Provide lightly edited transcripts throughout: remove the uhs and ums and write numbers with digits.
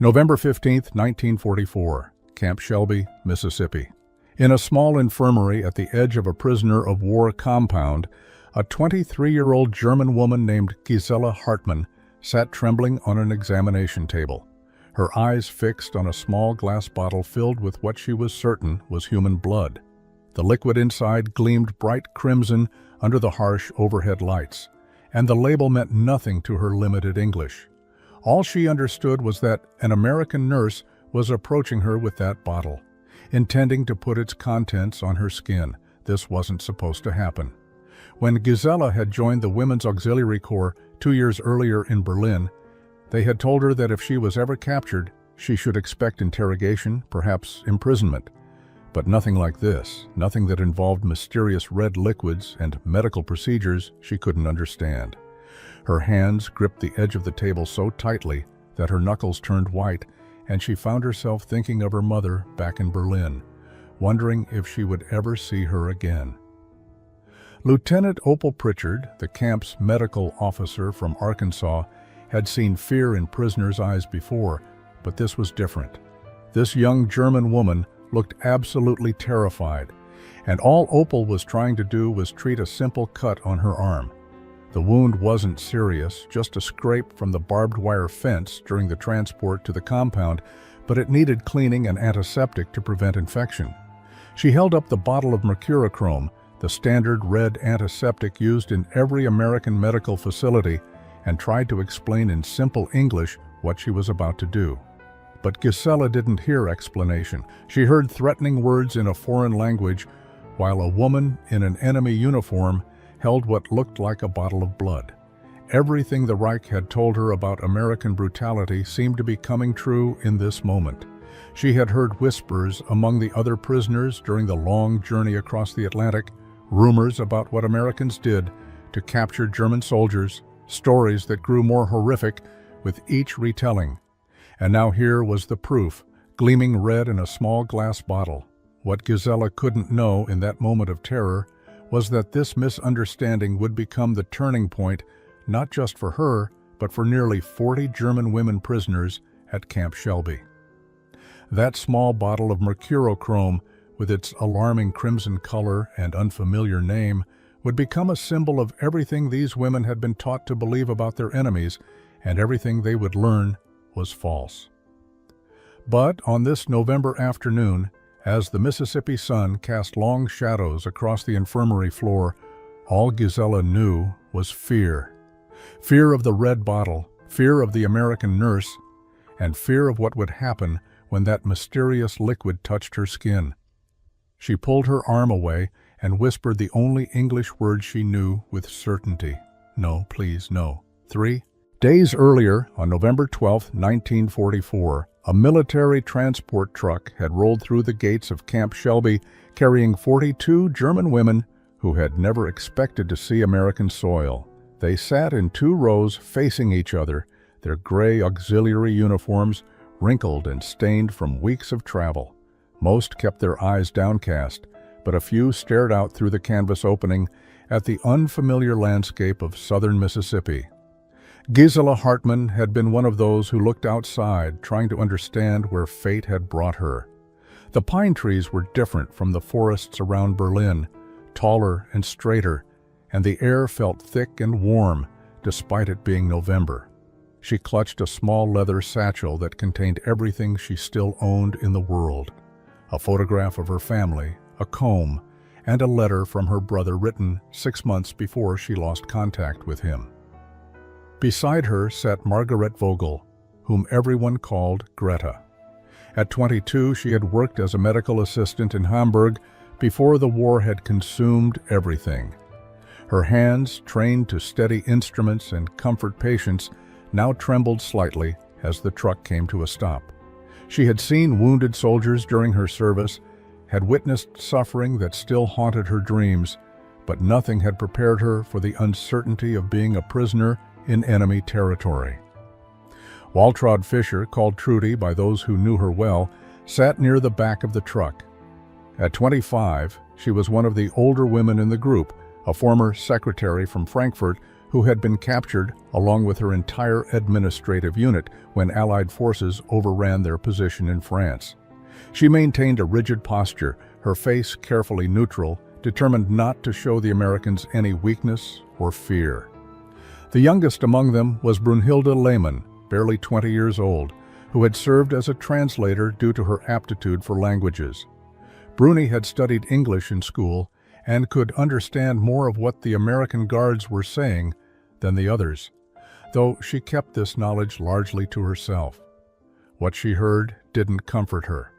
November 15, 1944, Camp Shelby, Mississippi. In a small infirmary at the edge of a prisoner of war compound, a 23-year-old German woman named Gisela Hartmann sat trembling on an examination table, her eyes fixed on a small glass bottle filled with what she was certain was human blood. The liquid inside gleamed bright crimson under the harsh overhead lights, and the label meant nothing to her limited English. All she understood was that an American nurse was approaching her with that bottle, intending to put its contents on her skin. This wasn't supposed to happen. When Gisela had joined the Women's Auxiliary Corps 2 years earlier in Berlin, they had told her that if she was ever captured, she should expect interrogation, perhaps imprisonment. But nothing like this, nothing that involved mysterious red liquids and medical procedures she couldn't understand. Her hands gripped the edge of the table so tightly that her knuckles turned white, and she found herself thinking of her mother back in Berlin, wondering if she would ever see her again. Lieutenant Opal Pritchard, the camp's medical officer from Arkansas, had seen fear in prisoners' eyes before, but this was different. This young German woman looked absolutely terrified, and all Opal was trying to do was treat a simple cut on her arm. The wound wasn't serious, just a scrape from the barbed wire fence during the transport to the compound, but it needed cleaning and antiseptic to prevent infection. She held up the bottle of Mercurochrome, the standard red antiseptic used in every American medical facility, and tried to explain in simple English what she was about to do. But Gisela didn't hear explanation. She heard threatening words in a foreign language, while a woman in an enemy uniform held what looked like a bottle of blood. Everything the Reich had told her about American brutality seemed to be coming true in this moment. She had heard whispers among the other prisoners during the long journey across the Atlantic, rumors about what Americans did to capture German soldiers, stories that grew more horrific with each retelling. And now here was the proof, gleaming red in a small glass bottle. What Gisela couldn't know in that moment of terror was that this misunderstanding would become the turning point, not just for her, but for nearly 40 German women prisoners at Camp Shelby. That small bottle of Mercurochrome, with its alarming crimson color and unfamiliar name, would become a symbol of everything these women had been taught to believe about their enemies, and everything they would learn was false. But on this November afternoon, as the Mississippi sun cast long shadows across the infirmary floor, all Gisela knew was fear. Fear of the red bottle, fear of the American nurse, and fear of what would happen when that mysterious liquid touched her skin. She pulled her arm away and whispered the only English word she knew with certainty. No, please, no. 3 days earlier, on November 12, 1944, a military transport truck had rolled through the gates of Camp Shelby carrying 42 German women who had never expected to see American soil. They sat in 2 rows facing each other, their gray auxiliary uniforms wrinkled and stained from weeks of travel. Most kept their eyes downcast, but a few stared out through the canvas opening at the unfamiliar landscape of southern Mississippi. Gisela Hartmann had been one of those who looked outside, trying to understand where fate had brought her. The pine trees were different from the forests around Berlin, taller and straighter, and the air felt thick and warm, despite it being November. She clutched a small leather satchel that contained everything she still owned in the world: a photograph of her family, a comb, and a letter from her brother written 6 months before she lost contact with him. Beside her sat Margaret Vogel, whom everyone called Greta. At 22, she had worked as a medical assistant in Hamburg before the war had consumed everything. Her hands, trained to steady instruments and comfort patients, now trembled slightly as the truck came to a stop. She had seen wounded soldiers during her service, had witnessed suffering that still haunted her dreams, but nothing had prepared her for the uncertainty of being a prisoner in enemy territory. Waltraud Fischer, called Trudy by those who knew her well, sat near the back of the truck. At 25, she was one of the older women in the group, a former secretary from Frankfurt who had been captured along with her entire administrative unit when Allied forces overran their position in France. She maintained a rigid posture, her face carefully neutral, determined not to show the Americans any weakness or fear. The youngest among them was Brunhilde Lehmann, barely 20 years old, who had served as a translator due to her aptitude for languages. Bruni had studied English in school and could understand more of what the American guards were saying than the others, though she kept this knowledge largely to herself. What she heard didn't comfort her.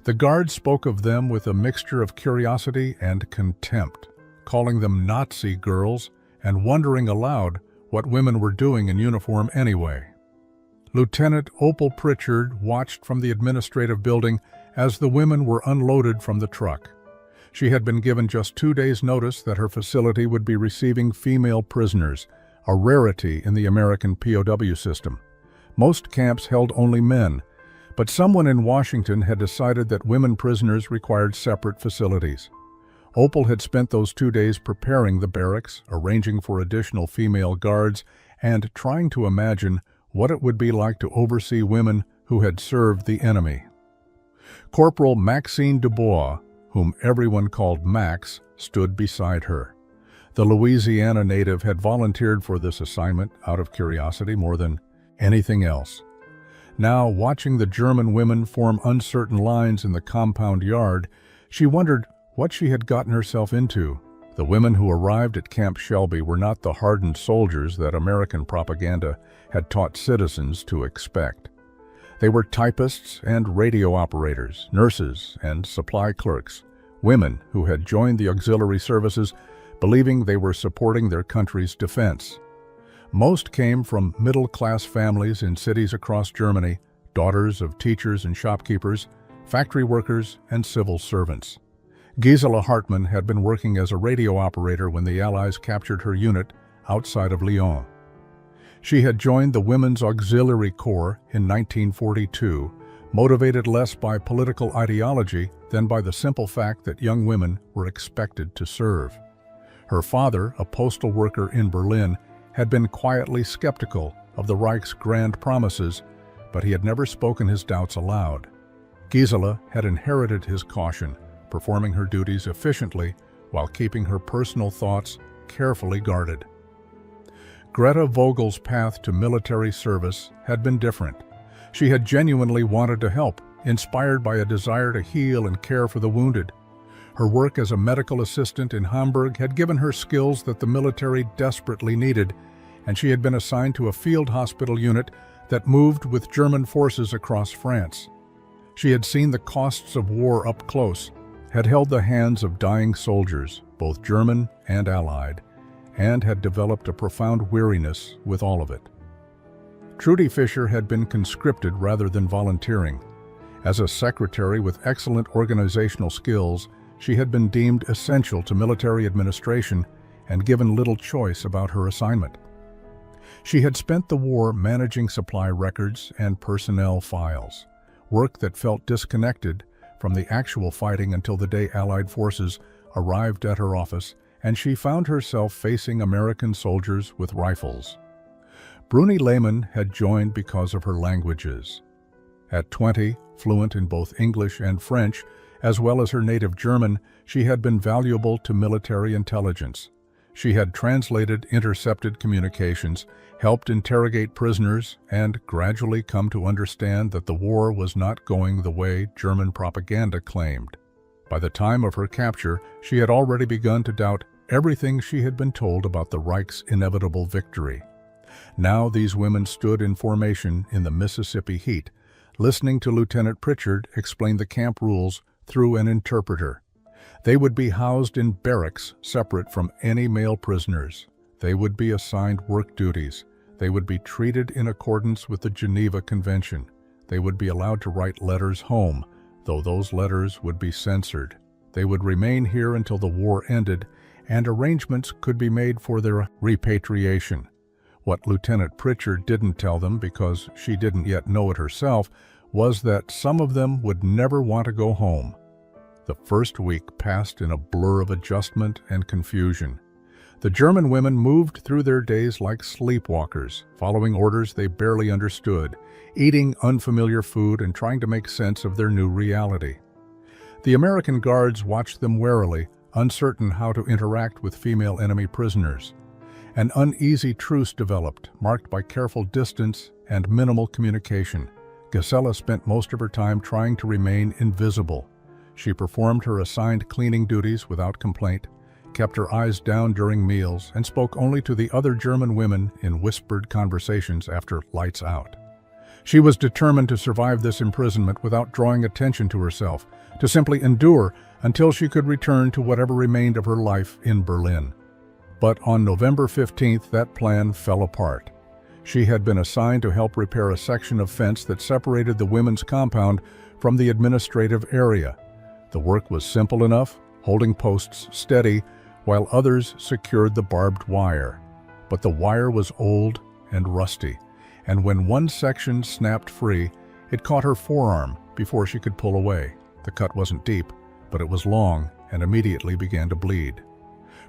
The guards spoke of them with a mixture of curiosity and contempt, calling them Nazi girls and wondering aloud what women were doing in uniform anyway. Lieutenant Opal Pritchard watched from the administrative building as the women were unloaded from the truck. She had been given just 2 days' notice that her facility would be receiving female prisoners, a rarity in the American POW system. Most camps held only men, but someone in Washington had decided that women prisoners required separate facilities. Opal had spent those 2 days preparing the barracks, arranging for additional female guards, and trying to imagine what it would be like to oversee women who had served the enemy. Corporal Maxine Dubois, whom everyone called Max, stood beside her. The Louisiana native had volunteered for this assignment out of curiosity more than anything else. Now, watching the German women form uncertain lines in the compound yard, she wondered what she had gotten herself into. The women who arrived at Camp Shelby were not the hardened soldiers that American propaganda had taught citizens to expect. They were typists and radio operators, nurses and supply clerks, women who had joined the auxiliary services believing they were supporting their country's defense. Most came from middle-class families in cities across Germany, daughters of teachers and shopkeepers, factory workers, and civil servants. Gisela Hartmann had been working as a radio operator when the Allies captured her unit outside of Lyon. She had joined the Women's Auxiliary Corps in 1942, motivated less by political ideology than by the simple fact that young women were expected to serve. Her father, a postal worker in Berlin, had been quietly skeptical of the Reich's grand promises, but he had never spoken his doubts aloud. Gisela had inherited his caution, performing her duties efficiently while keeping her personal thoughts carefully guarded. Greta Vogel's path to military service had been different. She had genuinely wanted to help, inspired by a desire to heal and care for the wounded. Her work as a medical assistant in Hamburg had given her skills that the military desperately needed, and she had been assigned to a field hospital unit that moved with German forces across France. She had seen the costs of war up close, had held the hands of dying soldiers, both German and Allied, and had developed a profound weariness with all of it. Trudy Fisher had been conscripted rather than volunteering. As a secretary with excellent organizational skills, she had been deemed essential to military administration and given little choice about her assignment. She had spent the war managing supply records and personnel files, work that felt disconnected from the actual fighting until the day Allied forces arrived at her office and she found herself facing American soldiers with rifles. Bruni Lehmann had joined because of her languages. At 20, fluent in both English and French, as well as her native German, she had been valuable to military intelligence. She had translated intercepted communications, helped interrogate prisoners, and gradually come to understand that the war was not going the way German propaganda claimed. By the time of her capture, she had already begun to doubt everything she had been told about the Reich's inevitable victory. Now these women stood in formation in the Mississippi heat, listening to Lieutenant Pritchard explain the camp rules through an interpreter. They would be housed in barracks separate from any male prisoners. They would be assigned work duties. They would be treated in accordance with the Geneva Convention. They would be allowed to write letters home, though those letters would be censored. They would remain here until the war ended, and arrangements could be made for their repatriation. What Lieutenant Pritchard didn't tell them, because she didn't yet know it herself, was that some of them would never want to go home. The first week passed in a blur of adjustment and confusion. The German women moved through their days like sleepwalkers, following orders they barely understood, eating unfamiliar food and trying to make sense of their new reality. The American guards watched them warily, uncertain how to interact with female enemy prisoners. An uneasy truce developed, marked by careful distance and minimal communication. Gisela spent most of her time trying to remain invisible. She performed her assigned cleaning duties without complaint, kept her eyes down during meals, and spoke only to the other German women in whispered conversations after lights out. She was determined to survive this imprisonment without drawing attention to herself, to simply endure until she could return to whatever remained of her life in Berlin. But on November 15th, that plan fell apart. She had been assigned to help repair a section of fence that separated the women's compound from the administrative area. The work was simple enough, holding posts steady, while others secured the barbed wire. But the wire was old and rusty, and when one section snapped free, it caught her forearm before she could pull away. The cut wasn't deep, but it was long and immediately began to bleed.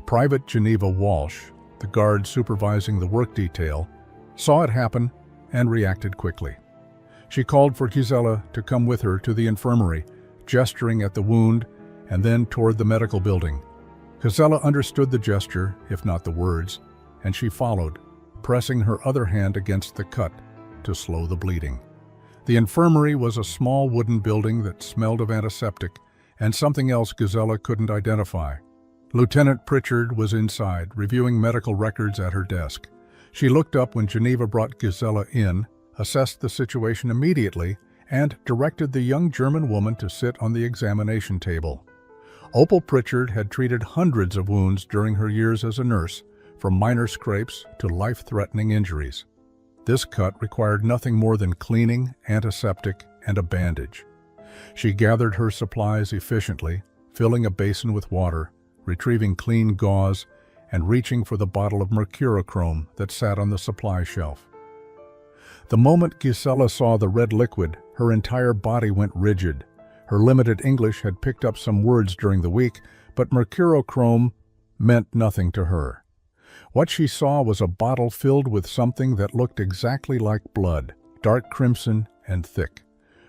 Private Geneva Walsh, the guard supervising the work detail, saw it happen and reacted quickly. She called for Gisela to come with her to the infirmary, gesturing at the wound and then toward the medical building. Gisela understood the gesture, if not the words, and she followed, pressing her other hand against the cut to slow the bleeding. The infirmary was a small wooden building that smelled of antiseptic and something else Gisela couldn't identify. Lieutenant Pritchard was inside, reviewing medical records at her desk. She looked up when Geneva brought Gisela in, assessed the situation immediately, and directed the young German woman to sit on the examination table. Opal Pritchard had treated hundreds of wounds during her years as a nurse, from minor scrapes to life-threatening injuries. This cut required nothing more than cleaning, antiseptic, and a bandage. She gathered her supplies efficiently, filling a basin with water, retrieving clean gauze, and reaching for the bottle of Mercurochrome that sat on the supply shelf. The moment Gisela saw the red liquid, her entire body went rigid. Her limited English had picked up some words during the week, but Mercurochrome meant nothing to her. What she saw was a bottle filled with something that looked exactly like blood, dark crimson and thick.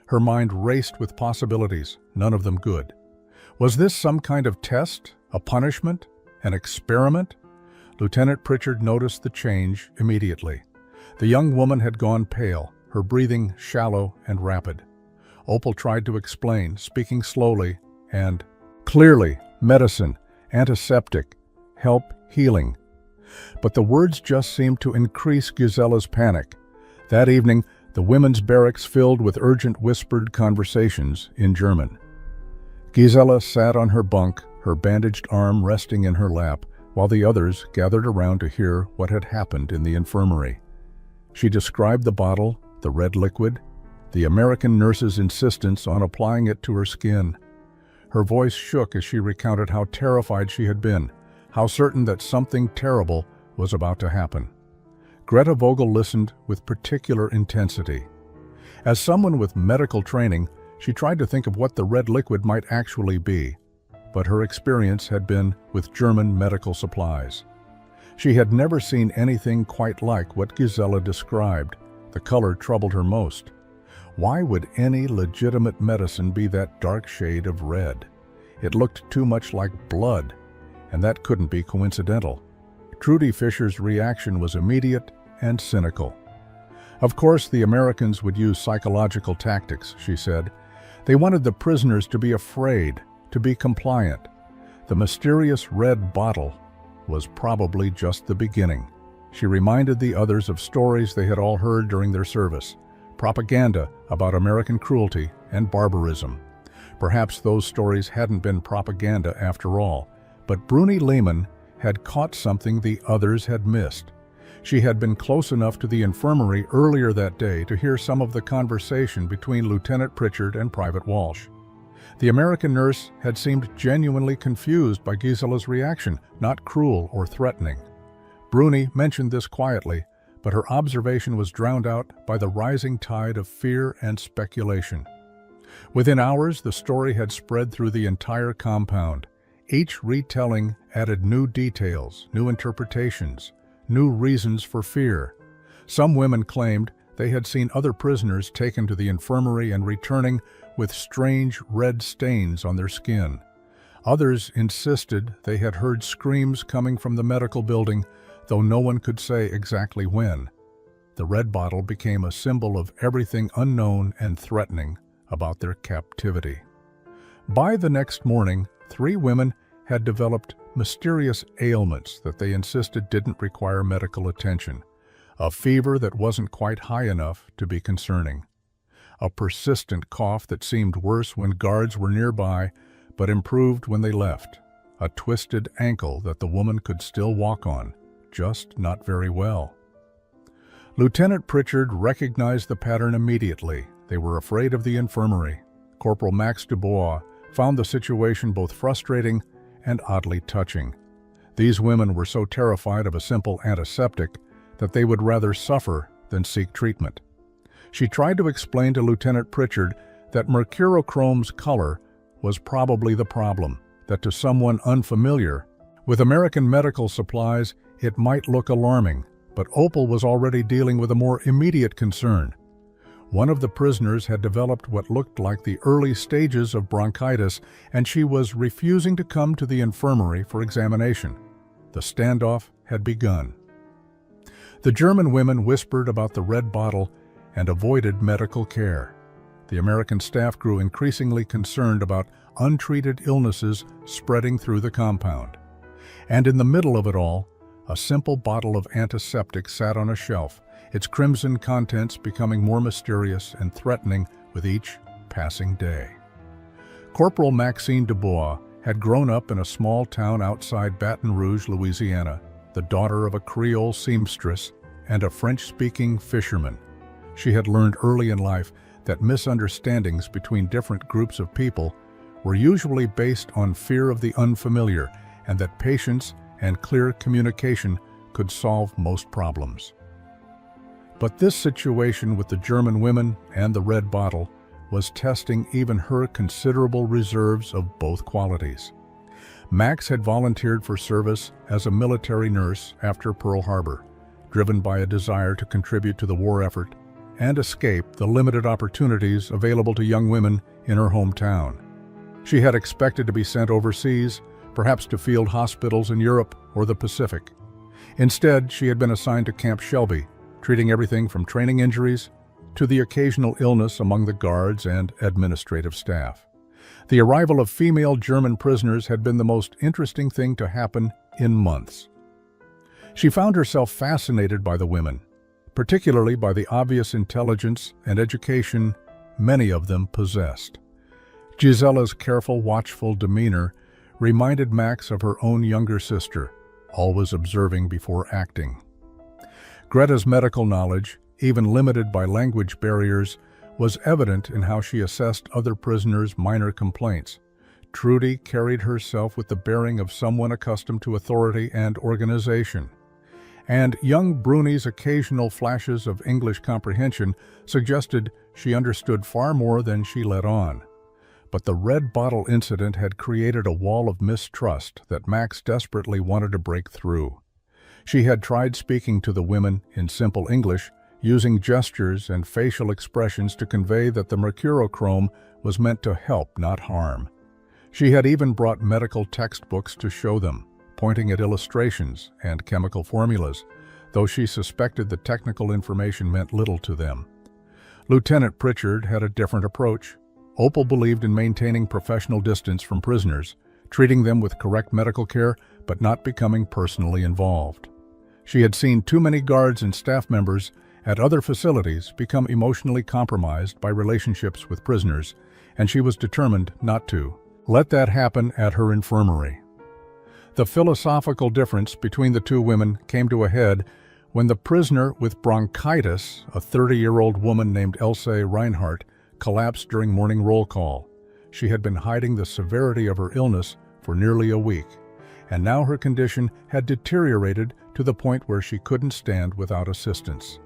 Her mind raced with possibilities, none of them good. Was this some kind of test, a punishment, an experiment? Lieutenant Pritchard noticed the change immediately. The young woman had gone pale, her breathing shallow and rapid. Opal tried to explain, speaking slowly and clearly: medicine, antiseptic, help, healing. But the words just seemed to increase Gisela's panic. That evening, the women's barracks filled with urgent whispered conversations in German. Gisela sat on her bunk, her bandaged arm resting in her lap, while the others gathered around to hear what had happened in the infirmary. She described the bottle, the red liquid, the American nurse's insistence on applying it to her skin. Her voice shook as she recounted how terrified she had been, how certain that something terrible was about to happen. Greta Vogel listened with particular intensity. As someone with medical training, she tried to think of what the red liquid might actually be, but her experience had been with German medical supplies. She had never seen anything quite like what Gisela described. The color troubled her most. Why would any legitimate medicine be that dark shade of red? It looked too much like blood, and that couldn't be coincidental. Trudy Fisher's reaction was immediate and cynical. Of course, the Americans would use psychological tactics, she said. They wanted the prisoners to be afraid, to be compliant. The mysterious red bottle was probably just the beginning. She reminded the others of stories they had all heard during their service, propaganda about American cruelty and barbarism. Perhaps those stories hadn't been propaganda after all, but Bruni Lehman had caught something the others had missed. She had been close enough to the infirmary earlier that day to hear some of the conversation between Lieutenant Pritchard and Private Walsh. The American nurse had seemed genuinely confused by Gisela's reaction, not cruel or threatening. Bruni mentioned this quietly, but her observation was drowned out by the rising tide of fear and speculation. Within hours, the story had spread through the entire compound. Each retelling added new details, new interpretations, new reasons for fear. Some women claimed they had seen other prisoners taken to the infirmary and returning with strange red stains on their skin. Others insisted they had heard screams coming from the medical building, though no one could say exactly when. The red bottle became a symbol of everything unknown and threatening about their captivity. By the next morning, 3 women had developed mysterious ailments that they insisted didn't require medical attention. A fever that wasn't quite high enough to be concerning. A persistent cough that seemed worse when guards were nearby, but improved when they left. A twisted ankle that the woman could still walk on, just not very well. Lieutenant Pritchard recognized the pattern immediately. They were afraid of the infirmary. Corporal Max Dubois found the situation both frustrating and oddly touching. These women were so terrified of a simple antiseptic that they would rather suffer than seek treatment. She tried to explain to Lieutenant Pritchard that Mercurochrome's color was probably the problem, that to someone unfamiliar with American medical supplies, it might look alarming, but Opal was already dealing with a more immediate concern. One of the prisoners had developed what looked like the early stages of bronchitis, and she was refusing to come to the infirmary for examination. The standoff had begun. The German women whispered about the red bottle and avoided medical care. The American staff grew increasingly concerned about untreated illnesses spreading through the compound. And in the middle of it all, a simple bottle of antiseptic sat on a shelf, its crimson contents becoming more mysterious and threatening with each passing day. Corporal Maxine Dubois had grown up in a small town outside Baton Rouge, Louisiana, the daughter of a Creole seamstress and a French-speaking fisherman. She had learned early in life that misunderstandings between different groups of people were usually based on fear of the unfamiliar, and that patience and clear communication could solve most problems. But this situation with the German women and the red bottle was testing even her considerable reserves of both qualities. Max had volunteered for service as a military nurse after Pearl Harbor, driven by a desire to contribute to the war effort and escape the limited opportunities available to young women in her hometown. She had expected to be sent overseas, perhaps to field hospitals in Europe or the Pacific. Instead, she had been assigned to Camp Shelby, treating everything from training injuries to the occasional illness among the guards and administrative staff. The arrival of female German prisoners had been the most interesting thing to happen in months. She found herself fascinated by the women, particularly by the obvious intelligence and education many of them possessed. Gisella's careful, watchful demeanor reminded Max of her own younger sister, always observing before acting. Greta's medical knowledge, even limited by language barriers, was evident in how she assessed other prisoners' minor complaints. Trudy carried herself with the bearing of someone accustomed to authority and organization. And young Bruni's occasional flashes of English comprehension suggested she understood far more than she let on. But the red bottle incident had created a wall of mistrust that Max desperately wanted to break through. She had tried speaking to the women in simple English, using gestures and facial expressions to convey that the Mercurochrome was meant to help, not harm. She had even brought medical textbooks to show them, pointing at illustrations and chemical formulas, though she suspected the technical information meant little to them. Lieutenant Pritchard had a different approach. Opal believed in maintaining professional distance from prisoners, treating them with correct medical care, but not becoming personally involved. She had seen too many guards and staff members at other facilities become emotionally compromised by relationships with prisoners, and she was determined not to let that happen at her infirmary. The philosophical difference between the two women came to a head when the prisoner with bronchitis, a 30-year-old woman named Else Reinhardt, collapsed during morning roll call. She had been hiding the severity of her illness for nearly a week, and now her condition had deteriorated to the point where she couldn't stand without assistance.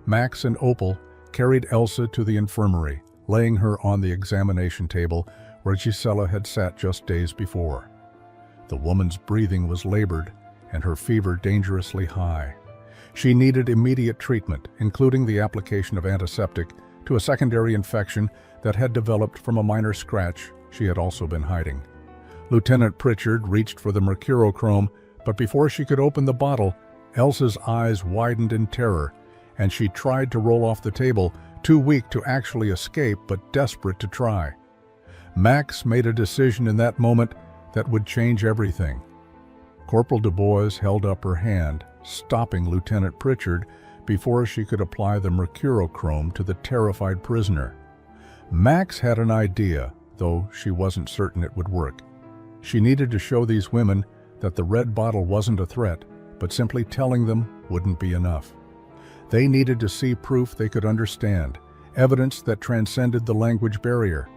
Max and Opal carried Elsa to the infirmary, laying her on the examination table where Gisela had sat just days before. The woman's breathing was labored and her fever dangerously high. She needed immediate treatment, including the application of antiseptic to a secondary infection that had developed from a minor scratch she had also been hiding. Lieutenant Pritchard reached for the Mercurochrome, but before she could open the bottle, Elsa's eyes widened in terror, and she tried to roll off the table, too weak to actually escape but desperate to try. Max made a decision in that moment that would change everything. Corporal Du Bois held up her hand, stopping Lieutenant Pritchard before she could apply the Mercurochrome to the terrified prisoner. Max had an idea, though she wasn't certain it would work. She needed to show these women that the red bottle wasn't a threat, but simply telling them wouldn't be enough. They needed to see proof they could understand, evidence that transcended the language barrier.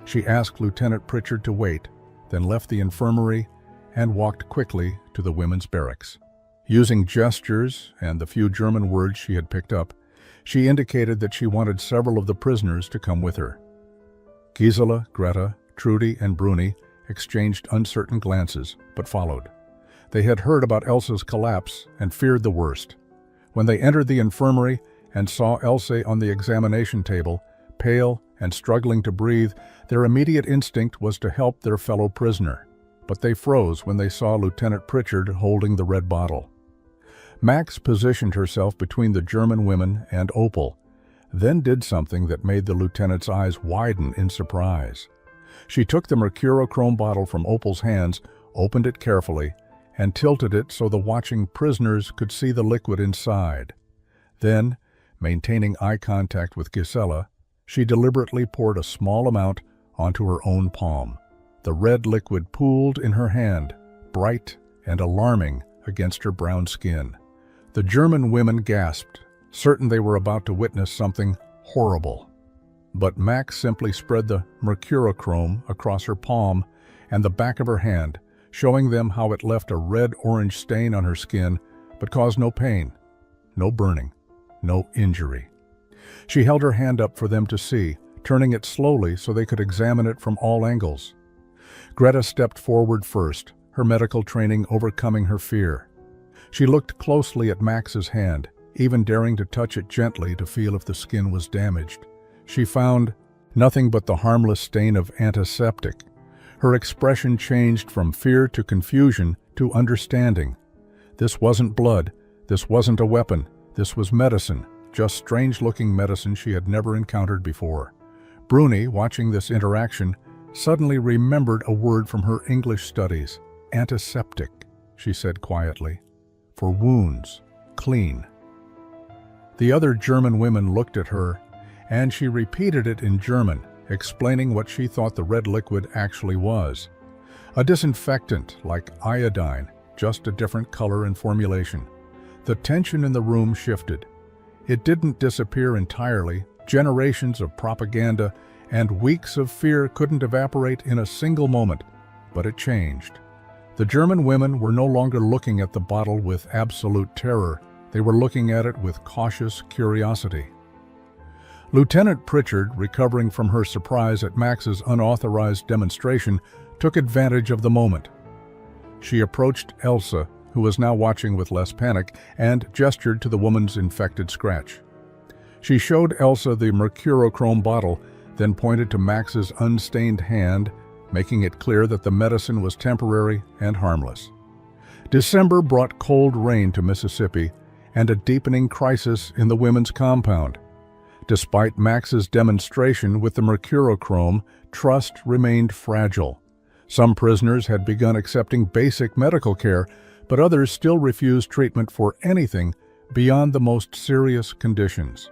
She asked Lieutenant Pritchard to wait, then left the infirmary and walked quickly to the women's barracks. Using gestures and the few German words she had picked up, she indicated that she wanted several of the prisoners to come with her. Gisela, Greta, Trudy, and Bruni exchanged uncertain glances, but followed. They had heard about Elsa's collapse and feared the worst. When they entered the infirmary and saw Elsa on the examination table, pale and struggling to breathe, their immediate instinct was to help their fellow prisoner. But they froze when they saw Lieutenant Pritchard holding the red bottle. Max positioned herself between the German women and Opal, then did something that made the lieutenant's eyes widen in surprise. She took the Mercurochrome bottle from Opal's hands, opened it carefully, and tilted it so the watching prisoners could see the liquid inside. Then, maintaining eye contact with Gisela, she deliberately poured a small amount onto her own palm. The red liquid pooled in her hand, bright and alarming against her brown skin. The German women gasped, certain they were about to witness something horrible. But Max simply spread the Mercurochrome across her palm and the back of her hand, showing them how it left a red-orange stain on her skin, but caused no pain, no burning, no injury. She held her hand up for them to see, turning it slowly so they could examine it from all angles. Greta stepped forward first, her medical training overcoming her fear. She looked closely at Max's hand, even daring to touch it gently to feel if the skin was damaged. She found nothing but the harmless stain of antiseptic. Her expression changed from fear to confusion to understanding. This wasn't blood, this wasn't a weapon, this was medicine, just strange-looking medicine she had never encountered before. Bruni, watching this interaction, suddenly remembered a word from her English studies. Antiseptic, she said quietly. For wounds, clean. The other German women looked at her, and she repeated it in German, explaining what she thought the red liquid actually was. A disinfectant like iodine, just a different color and formulation. The tension in the room shifted. It didn't disappear entirely. Generations of propaganda and weeks of fear couldn't evaporate in a single moment, but it changed. The German women were no longer looking at the bottle with absolute terror. They were looking at it with cautious curiosity. Lieutenant Pritchard, recovering from her surprise at Max's unauthorized demonstration, took advantage of the moment. She approached Elsa, who was now watching with less panic, and gestured to the woman's infected scratch. She showed Elsa the Mercurochrome bottle, then pointed to Max's unstained hand, making it clear that the medicine was temporary and harmless. December brought cold rain to Mississippi and a deepening crisis in the women's compound. Despite Max's demonstration with the Mercurochrome, trust remained fragile. Some prisoners had begun accepting basic medical care, but others still refused treatment for anything beyond the most serious conditions.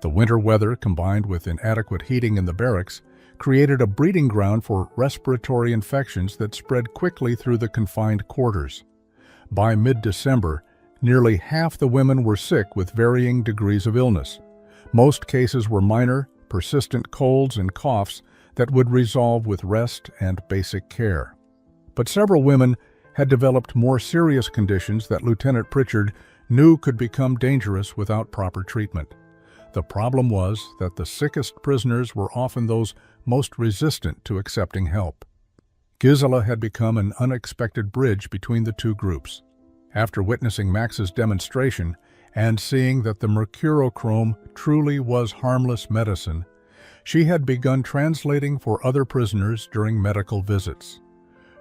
The winter weather, combined with inadequate heating in the barracks, created a breeding ground for respiratory infections that spread quickly through the confined quarters. By mid-December, nearly half the women were sick with varying degrees of illness. Most cases were minor, persistent colds and coughs that would resolve with rest and basic care. But several women had developed more serious conditions that Lieutenant Pritchard knew could become dangerous without proper treatment. The problem was that the sickest prisoners were often those most resistant to accepting help. Gisela had become an unexpected bridge between the two groups. After witnessing Max's demonstration and seeing that the Mercurochrome truly was harmless medicine, she had begun translating for other prisoners during medical visits.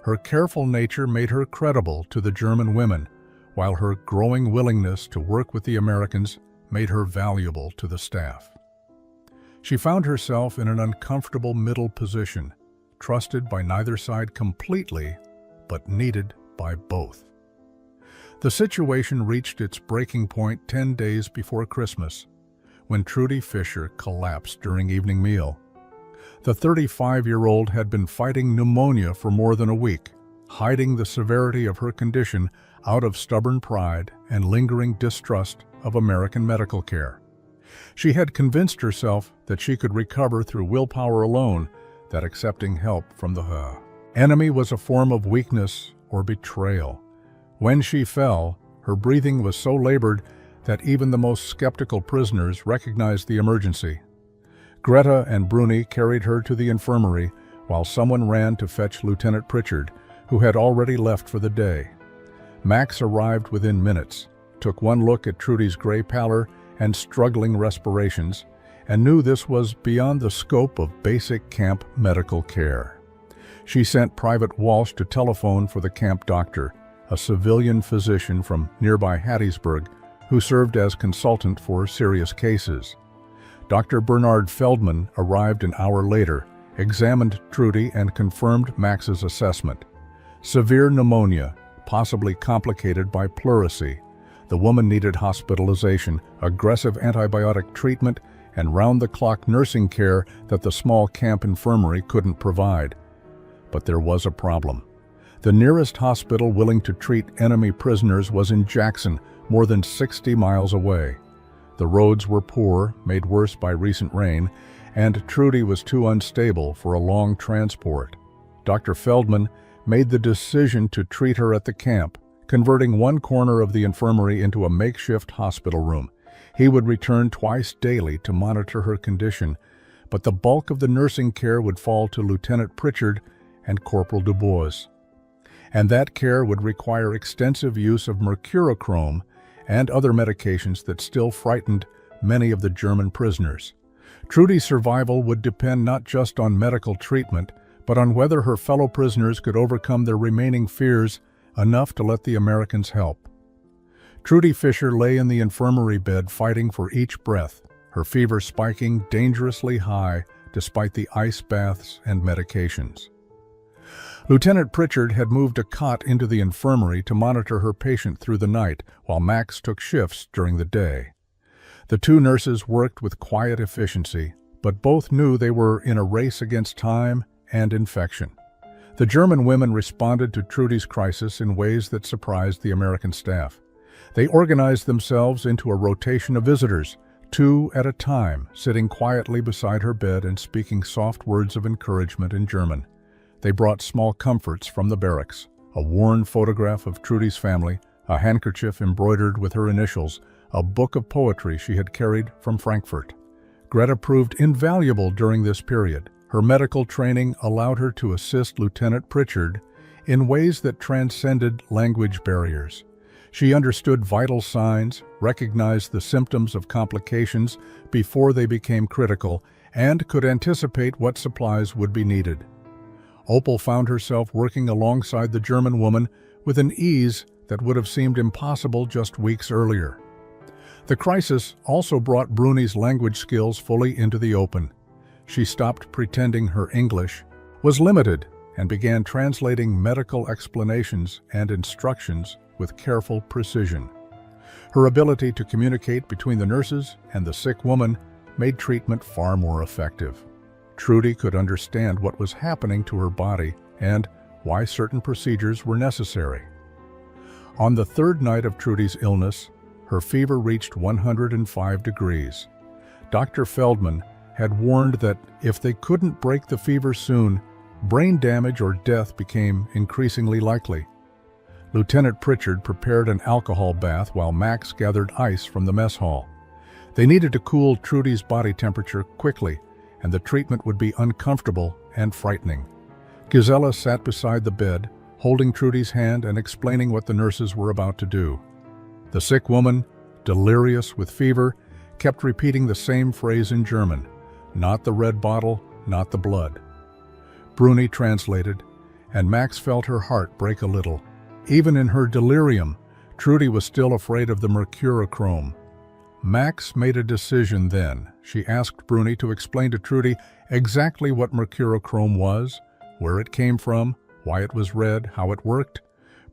Her careful nature made her credible to the German women, while her growing willingness to work with the Americans made her valuable to the staff. She found herself in an uncomfortable middle position, trusted by neither side completely, but needed by both. The situation reached its breaking point 10 days before Christmas, when Trudy Fisher collapsed during evening meal. The 35-year-old had been fighting pneumonia for more than a week, hiding the severity of her condition out of stubborn pride and lingering distrust of American medical care. She had convinced herself that she could recover through willpower alone, that accepting help from the enemy was a form of weakness or betrayal. When she fell, her breathing was so labored that even the most skeptical prisoners recognized the emergency. Greta and Bruni carried her to the infirmary, while someone ran to fetch Lieutenant Pritchard, who had already left for the day. Max arrived within minutes, took one look at Trudy's gray pallor and struggling respirations, and knew this was beyond the scope of basic camp medical care. She sent Private Walsh to telephone for the camp doctor, a civilian physician from nearby Hattiesburg, who served as consultant for serious cases. Dr. Bernard Feldman arrived an hour later, examined Trudy and confirmed Max's assessment. Severe pneumonia, possibly complicated by pleurisy. The woman needed hospitalization, aggressive antibiotic treatment, and round-the-clock nursing care that the small camp infirmary couldn't provide. But there was a problem. The nearest hospital willing to treat enemy prisoners was in Jackson, more than 60 miles away. The roads were poor, made worse by recent rain, and Trudy was too unstable for a long transport. Dr. Feldman made the decision to treat her at the camp, converting one corner of the infirmary into a makeshift hospital room. He would return twice daily to monitor her condition, but the bulk of the nursing care would fall to Lieutenant Pritchard and Corporal Dubois. And that care would require extensive use of Mercurochrome and other medications that still frightened many of the German prisoners. Trudy's survival would depend not just on medical treatment, but on whether her fellow prisoners could overcome their remaining fears enough to let the Americans help. Trudy Fisher lay in the infirmary bed fighting for each breath, her fever spiking dangerously high despite the ice baths and medications. Lieutenant Pritchard had moved a cot into the infirmary to monitor her patient through the night, while Max took shifts during the day. The two nurses worked with quiet efficiency, but both knew they were in a race against time and infection. The German women responded to Trudy's crisis in ways that surprised the American staff. They organized themselves into a rotation of visitors, 2 at a time, sitting quietly beside her bed and speaking soft words of encouragement in German. They brought small comforts from the barracks, a worn photograph of Trudy's family, a handkerchief embroidered with her initials, a book of poetry she had carried from Frankfurt. Greta proved invaluable during this period. Her medical training allowed her to assist Lieutenant Pritchard in ways that transcended language barriers. She understood vital signs, recognized the symptoms of complications before they became critical, and could anticipate what supplies would be needed. Opal found herself working alongside the German woman with an ease that would have seemed impossible just weeks earlier. The crisis also brought Bruni's language skills fully into the open. She stopped pretending her English was limited and began translating medical explanations and instructions with careful precision. Her ability to communicate between the nurses and the sick woman made treatment far more effective. Trudy could understand what was happening to her body and why certain procedures were necessary. On the third night of Trudy's illness, her fever reached 105 degrees. Dr. Feldman had warned that if they couldn't break the fever soon, brain damage or death became increasingly likely. Lieutenant Pritchard prepared an alcohol bath while Max gathered ice from the mess hall. They needed to cool Trudy's body temperature quickly, and the treatment would be uncomfortable and frightening. Gisela sat beside the bed, holding Trudy's hand and explaining what the nurses were about to do. The sick woman, delirious with fever, kept repeating the same phrase in German, "Not the red bottle, not the blood." Bruni translated, and Max felt her heart break a little. Even in her delirium, Trudy was still afraid of the Mercurochrome. Max made a decision then. She asked Bruni to explain to Trudy exactly what Mercurochrome was, where it came from, why it was red, how it worked.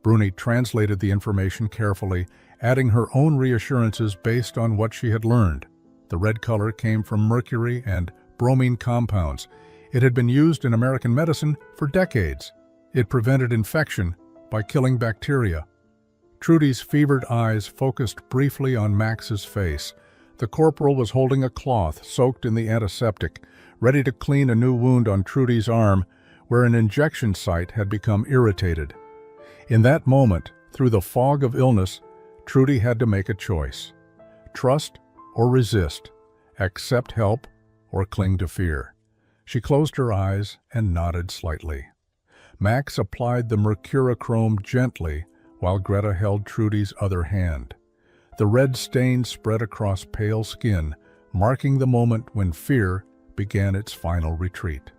Bruni translated the information carefully, adding her own reassurances based on what she had learned. The red color came from mercury and bromine compounds. It had been used in American medicine for decades. It prevented infection by killing bacteria. Trudy's fevered eyes focused briefly on Max's face. The corporal was holding a cloth soaked in the antiseptic, ready to clean a new wound on Trudy's arm where an injection site had become irritated. In that moment, through the fog of illness, Trudy had to make a choice. Trust or resist, accept help or cling to fear. She closed her eyes and nodded slightly. Max applied the Mercurochrome gently while Greta held Trudy's other hand. The red stain spread across pale skin, marking the moment when fear began its final retreat.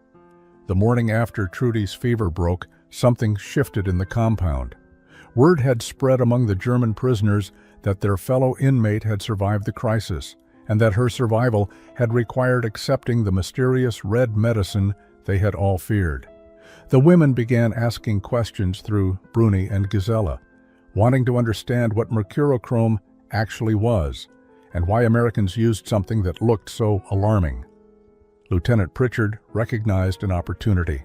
The morning after Trudy's fever broke, something shifted in the compound. Word had spread among the German prisoners that their fellow inmate had survived the crisis, and that her survival had required accepting the mysterious red medicine they had all feared. The women began asking questions through Bruni and Gisela, wanting to understand what Mercurochrome actually was, and why Americans used something that looked so alarming. Lieutenant Pritchard recognized an opportunity.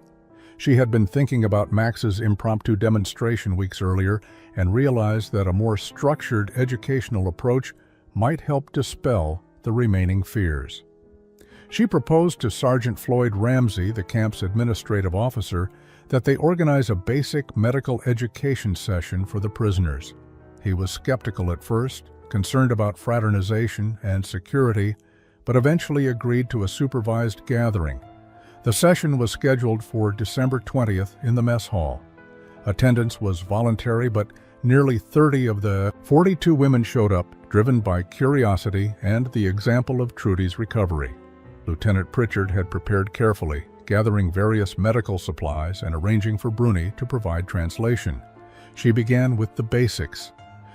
She had been thinking about Max's impromptu demonstration weeks earlier and realized that a more structured educational approach might help dispel the remaining fears. She proposed to Sergeant Floyd Ramsey, the camp's administrative officer, that they organize a basic medical education session for the prisoners. He was skeptical at first, concerned about fraternization and security, but eventually agreed to a supervised gathering. The session was scheduled for December 20th in the mess hall. Attendance was voluntary, but nearly 30 of the 42 women showed up, driven by curiosity and the example of Trudy's recovery. Lieutenant Pritchard had prepared carefully, gathering various medical supplies and arranging for Bruni to provide translation. She began with the basics.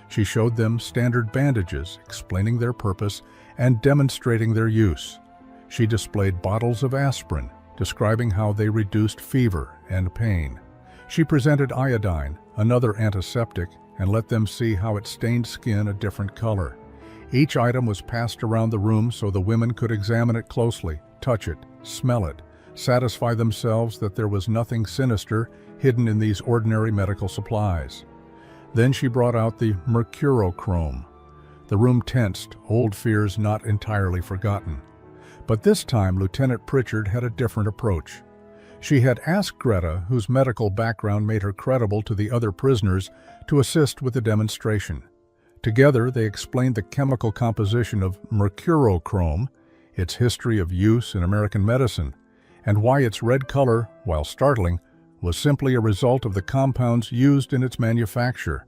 She showed them standard bandages, explaining their purpose and demonstrating their use. She displayed bottles of aspirin, describing how they reduced fever and pain. She presented iodine, another antiseptic, and let them see how it stained skin a different color. Each item was passed around the room so the women could examine it closely, touch it, smell it, satisfy themselves that there was nothing sinister hidden in these ordinary medical supplies. Then she brought out the Mercurochrome. The room tensed, old fears not entirely forgotten. But this time Lieutenant Pritchard had a different approach. She had asked Greta, whose medical background made her credible to the other prisoners, to assist with the demonstration. Together they explained the chemical composition of Mercurochrome, its history of use in American medicine, and why its red color, while startling, was simply a result of the compounds used in its manufacture.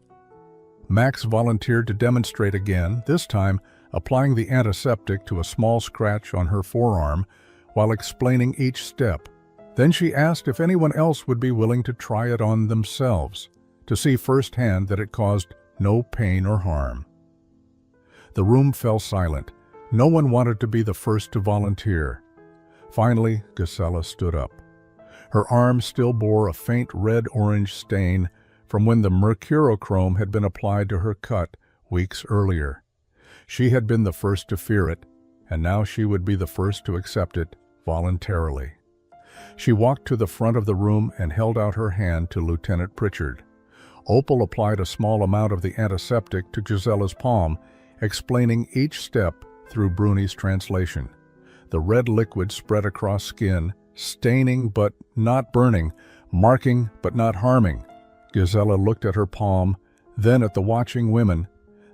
Max volunteered to demonstrate again, this time applying the antiseptic to a small scratch on her forearm while explaining each step. Then she asked if anyone else would be willing to try it on themselves, to see firsthand that it caused no pain or harm. The room fell silent. No one wanted to be the first to volunteer. Finally, Gisela stood up. Her arm still bore a faint red-orange stain from when the Mercurochrome had been applied to her cut weeks earlier. She had been the first to fear it, and now she would be the first to accept it voluntarily. She walked to the front of the room and held out her hand to Lieutenant Pritchard. Opal applied a small amount of the antiseptic to Gisela's palm, explaining each step through Bruni's translation. The red liquid spread across skin, staining but not burning, marking but not harming. Gisela looked at her palm, then at the watching women,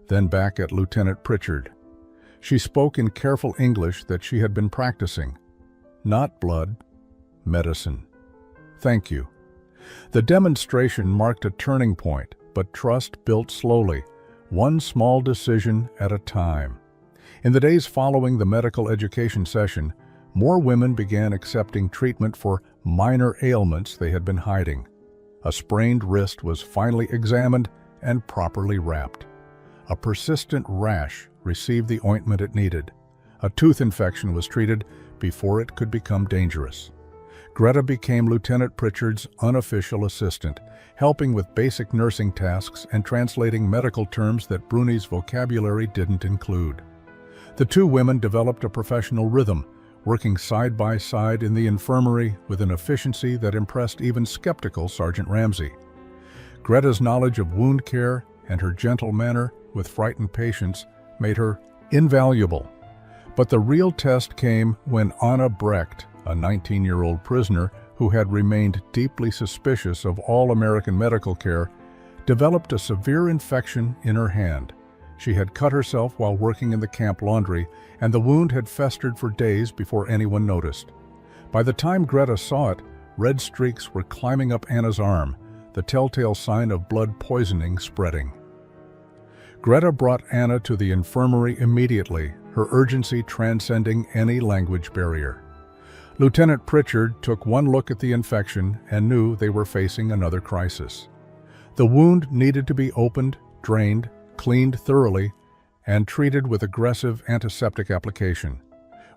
then back at Lieutenant Pritchard. She spoke in careful English that she had been practicing. Not blood, medicine. Thank you. The demonstration marked a turning point, but trust built slowly, one small decision at a time. In the days following the medical education session, more women began accepting treatment for minor ailments they had been hiding. A sprained wrist was finally examined and properly wrapped. A persistent rash received the ointment it needed. A tooth infection was treated before it could become dangerous. Greta became Lieutenant Pritchard's unofficial assistant, helping with basic nursing tasks and translating medical terms that Bruni's vocabulary didn't include. The two women developed a professional rhythm, working side by side in the infirmary with an efficiency that impressed even skeptical Sergeant Ramsay. Greta's knowledge of wound care and her gentle manner with frightened patients made her invaluable. But the real test came when Anna Brecht, a 19-year-old prisoner who had remained deeply suspicious of all American medical care, developed a severe infection in her hand. She had cut herself while working in the camp laundry, and the wound had festered for days before anyone noticed. By the time Greta saw it, red streaks were climbing up Anna's arm, the telltale sign of blood poisoning spreading. Greta brought Anna to the infirmary immediately, her urgency transcending any language barrier. Lieutenant Pritchard took one look at the infection and knew they were facing another crisis. The wound needed to be opened, drained, cleaned thoroughly, and treated with aggressive antiseptic application.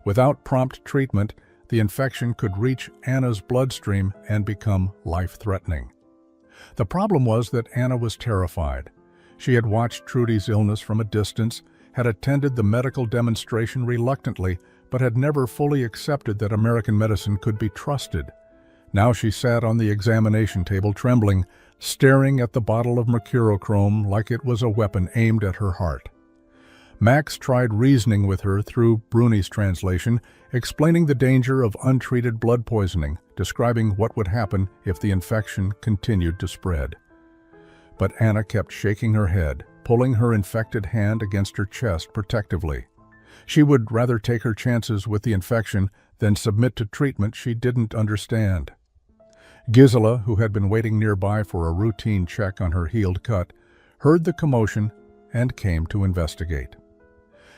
Without prompt treatment, the infection could reach Anna's bloodstream and become life-threatening. The problem was that Anna was terrified. She had watched Trudy's illness from a distance, had attended the medical demonstration reluctantly, but had never fully accepted that American medicine could be trusted. Now she sat on the examination table trembling, staring at the bottle of Mercurochrome like it was a weapon aimed at her heart. Max tried reasoning with her through Bruni's translation, explaining the danger of untreated blood poisoning, describing what would happen if the infection continued to spread. But Anna kept shaking her head, pulling her infected hand against her chest protectively. She would rather take her chances with the infection than submit to treatment she didn't understand. Gisela, who had been waiting nearby for a routine check on her healed cut, heard the commotion and came to investigate.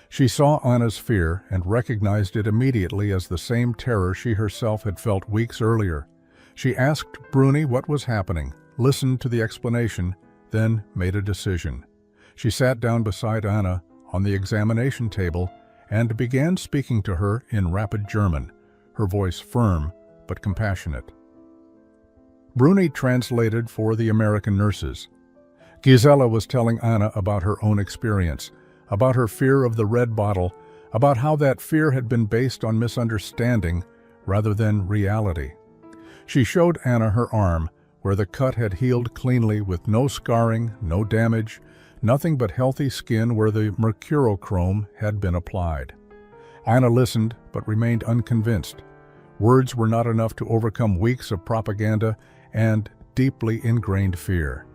She saw Anna's fear and recognized it immediately as the same terror she herself had felt weeks earlier. She asked Bruni what was happening, listened to the explanation, then made a decision. She sat down beside Anna on the examination table and began speaking to her in rapid German, her voice firm but compassionate. Bruni translated for the American nurses. Gisela was telling Anna about her own experience, about her fear of the red bottle, about how that fear had been based on misunderstanding rather than reality. She showed Anna her arm, where the cut had healed cleanly with no scarring, no damage, nothing but healthy skin where the Mercurochrome had been applied. Anna listened but remained unconvinced. Words were not enough to overcome weeks of propaganda and deeply ingrained fear.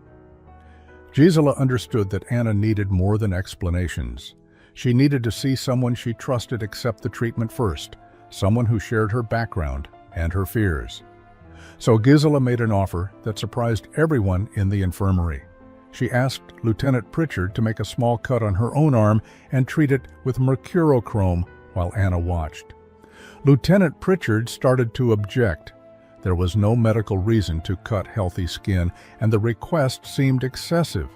Gisela understood that Anna needed more than explanations. She needed to see someone she trusted accept the treatment first, someone who shared her background and her fears. So Gisela made an offer that surprised everyone in the infirmary. She asked Lieutenant Pritchard to make a small cut on her own arm and treat it with Mercurochrome while Anna watched. Lieutenant Pritchard started to object. There was no medical reason to cut healthy skin, and the request seemed excessive.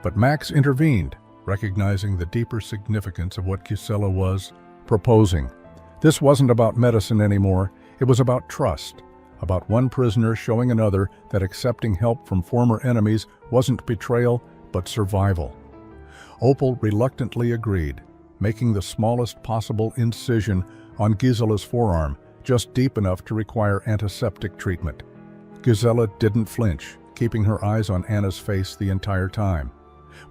But Max intervened, recognizing the deeper significance of what Gisela was proposing. This wasn't about medicine anymore, it was about trust, about one prisoner showing another that accepting help from former enemies wasn't betrayal, but survival. Opal reluctantly agreed, making the smallest possible incision on Gisela's forearm, just deep enough to require antiseptic treatment. Gisela didn't flinch, keeping her eyes on Anna's face the entire time.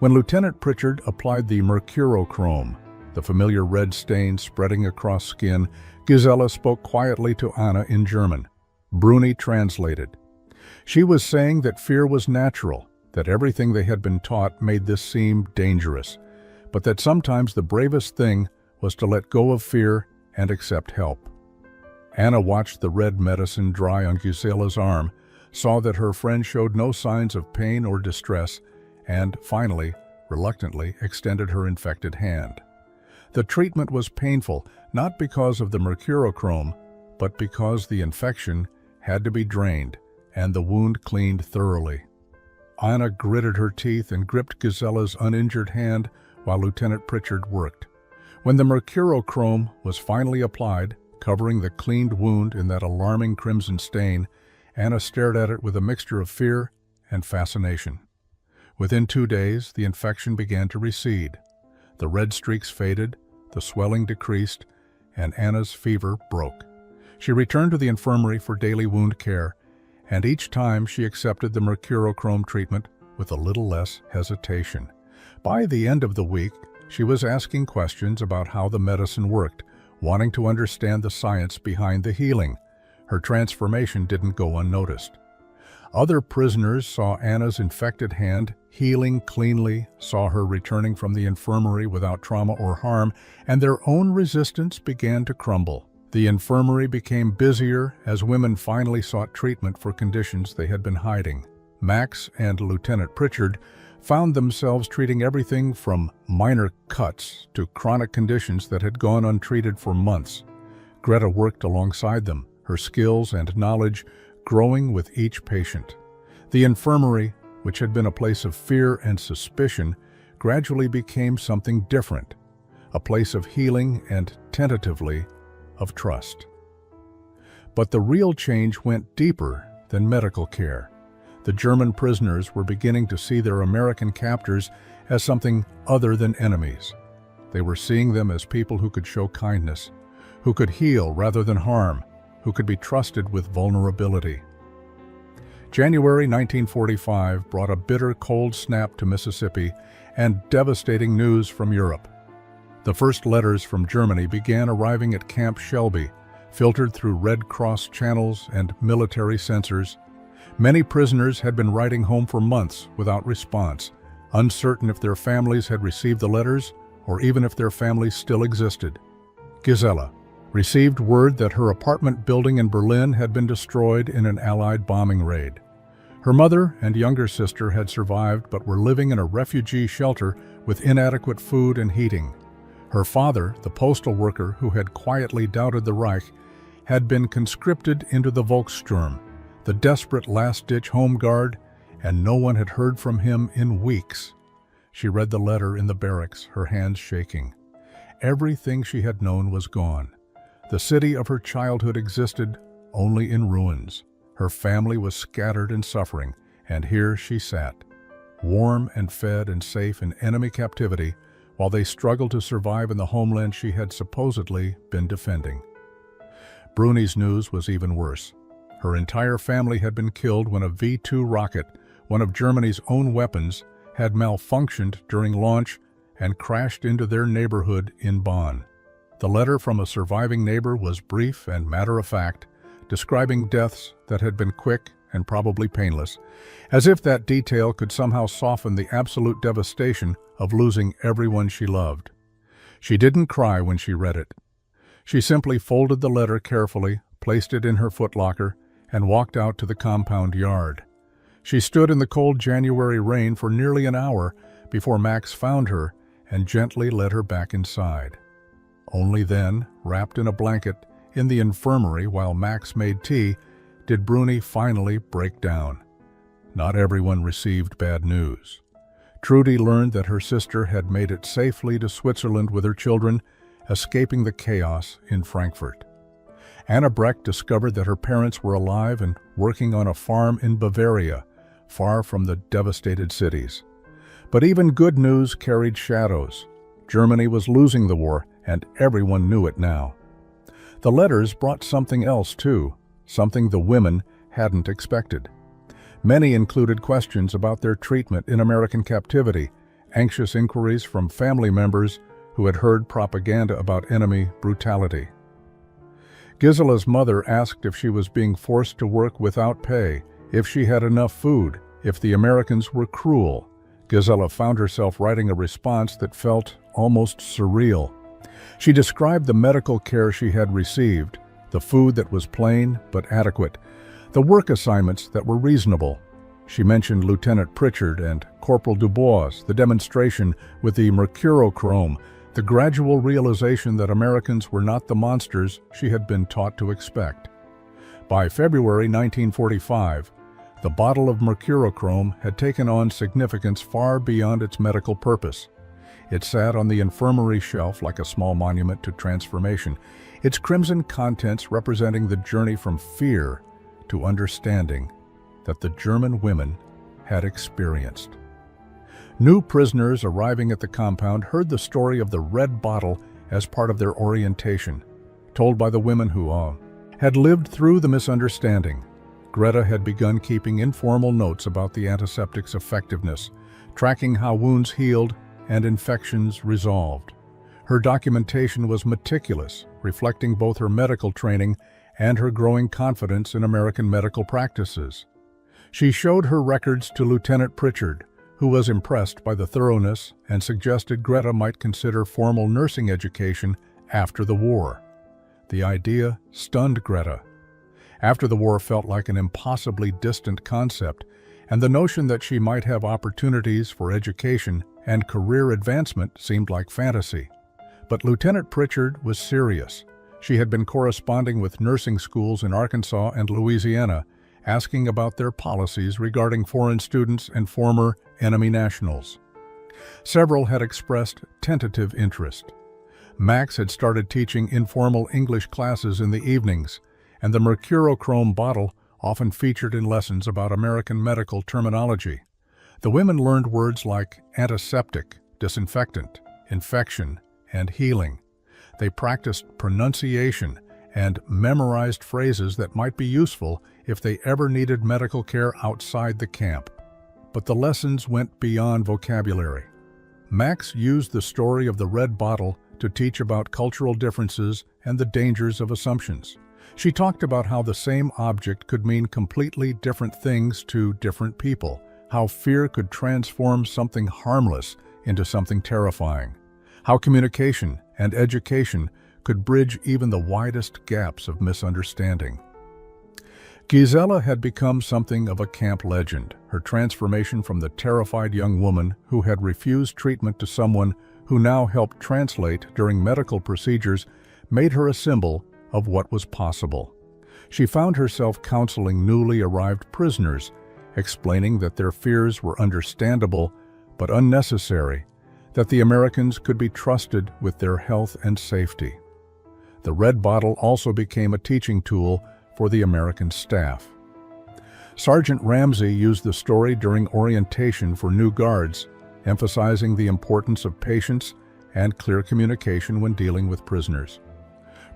When Lieutenant Pritchard applied the Mercurochrome, the familiar red stain spreading across skin, Gisela spoke quietly to Anna in German. Bruni translated. She was saying that fear was natural, that everything they had been taught made this seem dangerous, but that sometimes the bravest thing was to let go of fear and accept help. Anna watched the red medicine dry on Gisela's arm, saw that her friend showed no signs of pain or distress, and finally, reluctantly, extended her infected hand. The treatment was painful, not because of the Mercurochrome, but because the infection had to be drained and the wound cleaned thoroughly. Anna gritted her teeth and gripped Gisella's uninjured hand while Lieutenant Pritchard worked. When the Mercurochrome was finally applied, covering the cleaned wound in that alarming crimson stain, Anna stared at it with a mixture of fear and fascination. Within 2 days, the infection began to recede. The red streaks faded, the swelling decreased, and Anna's fever broke. She returned to the infirmary for daily wound care, and each time she accepted the Mercurochrome treatment with a little less hesitation. By the end of the week, she was asking questions about how the medicine worked, wanting to understand the science behind the healing. Her transformation didn't go unnoticed. Other prisoners saw Anna's infected hand healing cleanly, saw her returning from the infirmary without trauma or harm, and their own resistance began to crumble. The infirmary became busier as women finally sought treatment for conditions they had been hiding. Max and Lieutenant Pritchard found themselves treating everything from minor cuts to chronic conditions that had gone untreated for months. Greta worked alongside them, her skills and knowledge growing with each patient. The infirmary, which had been a place of fear and suspicion, gradually became something different, a place of healing and, tentatively, of trust. But the real change went deeper than medical care. The German prisoners were beginning to see their American captors as something other than enemies. They were seeing them as people who could show kindness, who could heal rather than harm, who could be trusted with vulnerability. January 1945 brought a bitter cold snap to Mississippi and devastating news from Europe. The first letters from Germany began arriving at Camp Shelby, filtered through Red Cross channels and military censors. Many prisoners had been writing home for months without response, uncertain if their families had received the letters or even if their families still existed. Gisela received word that her apartment building in Berlin had been destroyed in an Allied bombing raid. Her mother and younger sister had survived but were living in a refugee shelter with inadequate food and heating. Her father, the postal worker who had quietly doubted the Reich, had been conscripted into the Volkssturm, the desperate last-ditch home guard, and no one had heard from him in weeks. She read the letter in the barracks, her hands shaking. Everything she had known was gone. The city of her childhood existed only in ruins. Her family was scattered and suffering, and here she sat, warm and fed and safe in enemy captivity, while they struggled to survive in the homeland she had supposedly been defending. Bruni's news was even worse. Her entire family had been killed when a V-2 rocket, one of Germany's own weapons, had malfunctioned during launch and crashed into their neighborhood in Bonn. The letter from a surviving neighbor was brief and matter-of-fact, describing deaths that had been quick and probably painless, as if that detail could somehow soften the absolute devastation of losing everyone she loved. She didn't cry when she read it. She simply folded the letter carefully, placed it in her footlocker, and walked out to the compound yard. She stood in the cold January rain for nearly an hour before Max found her and gently led her back inside. Only then, wrapped in a blanket in the infirmary while Max made tea, did Bruni finally break down. Not everyone received bad news. Trudy learned that her sister had made it safely to Switzerland with her children, escaping the chaos in Frankfurt. Anna Breck discovered that her parents were alive and working on a farm in Bavaria, far from the devastated cities. But even good news carried shadows. Germany was losing the war, and everyone knew it now. The letters brought something else too, something the women hadn't expected. Many included questions about their treatment in American captivity, anxious inquiries from family members who had heard propaganda about enemy brutality. Gisela's mother asked if she was being forced to work without pay, if she had enough food, if the Americans were cruel. Gisela found herself writing a response that felt almost surreal. She described the medical care she had received, the food that was plain but adequate, The work assignments that were reasonable. She mentioned Lieutenant Pritchard and Corporal Dubois, the demonstration with the Mercurochrome, the gradual realization that Americans were not the monsters she had been taught to expect. By February 1945, the bottle of Mercurochrome had taken on significance far beyond its medical purpose. It sat on the infirmary shelf like a small monument to transformation, its crimson contents representing the journey from fear to understanding that the German women had experienced. New prisoners arriving at the compound heard the story of the red bottle as part of their orientation, told by the women who had lived through the misunderstanding. Greta had begun keeping informal notes about the antiseptic's effectiveness, tracking how wounds healed and infections resolved. Her documentation was meticulous, reflecting both her medical training and her growing confidence in American medical practices. She showed her records to Lieutenant Pritchard, who was impressed by the thoroughness and suggested Greta might consider formal nursing education after the war. The idea stunned Greta. After the war felt like an impossibly distant concept, and the notion that she might have opportunities for education and career advancement seemed like fantasy. But Lieutenant Pritchard was serious. She had been corresponding with nursing schools in Arkansas and Louisiana, asking about their policies regarding foreign students and former enemy nationals. Several had expressed tentative interest. Max had started teaching informal English classes in the evenings, and the Mercurochrome bottle often featured in lessons about American medical terminology. The women learned words like antiseptic, disinfectant, infection, and healing. They practiced pronunciation and memorized phrases that might be useful if they ever needed medical care outside the camp. But the lessons went beyond vocabulary. Max used the story of the red bottle to teach about cultural differences and the dangers of assumptions. She talked about how the same object could mean completely different things to different people, how fear could transform something harmless into something terrifying, how communication and education could bridge even the widest gaps of misunderstanding. Gisela had become something of a camp legend. Her transformation from the terrified young woman who had refused treatment to someone who now helped translate during medical procedures made her a symbol of what was possible. She found herself counseling newly arrived prisoners, explaining that their fears were understandable but unnecessary, that the Americans could be trusted with their health and safety. The red bottle also became a teaching tool for the American staff. Sergeant Ramsey used the story during orientation for new guards, emphasizing the importance of patience and clear communication when dealing with prisoners.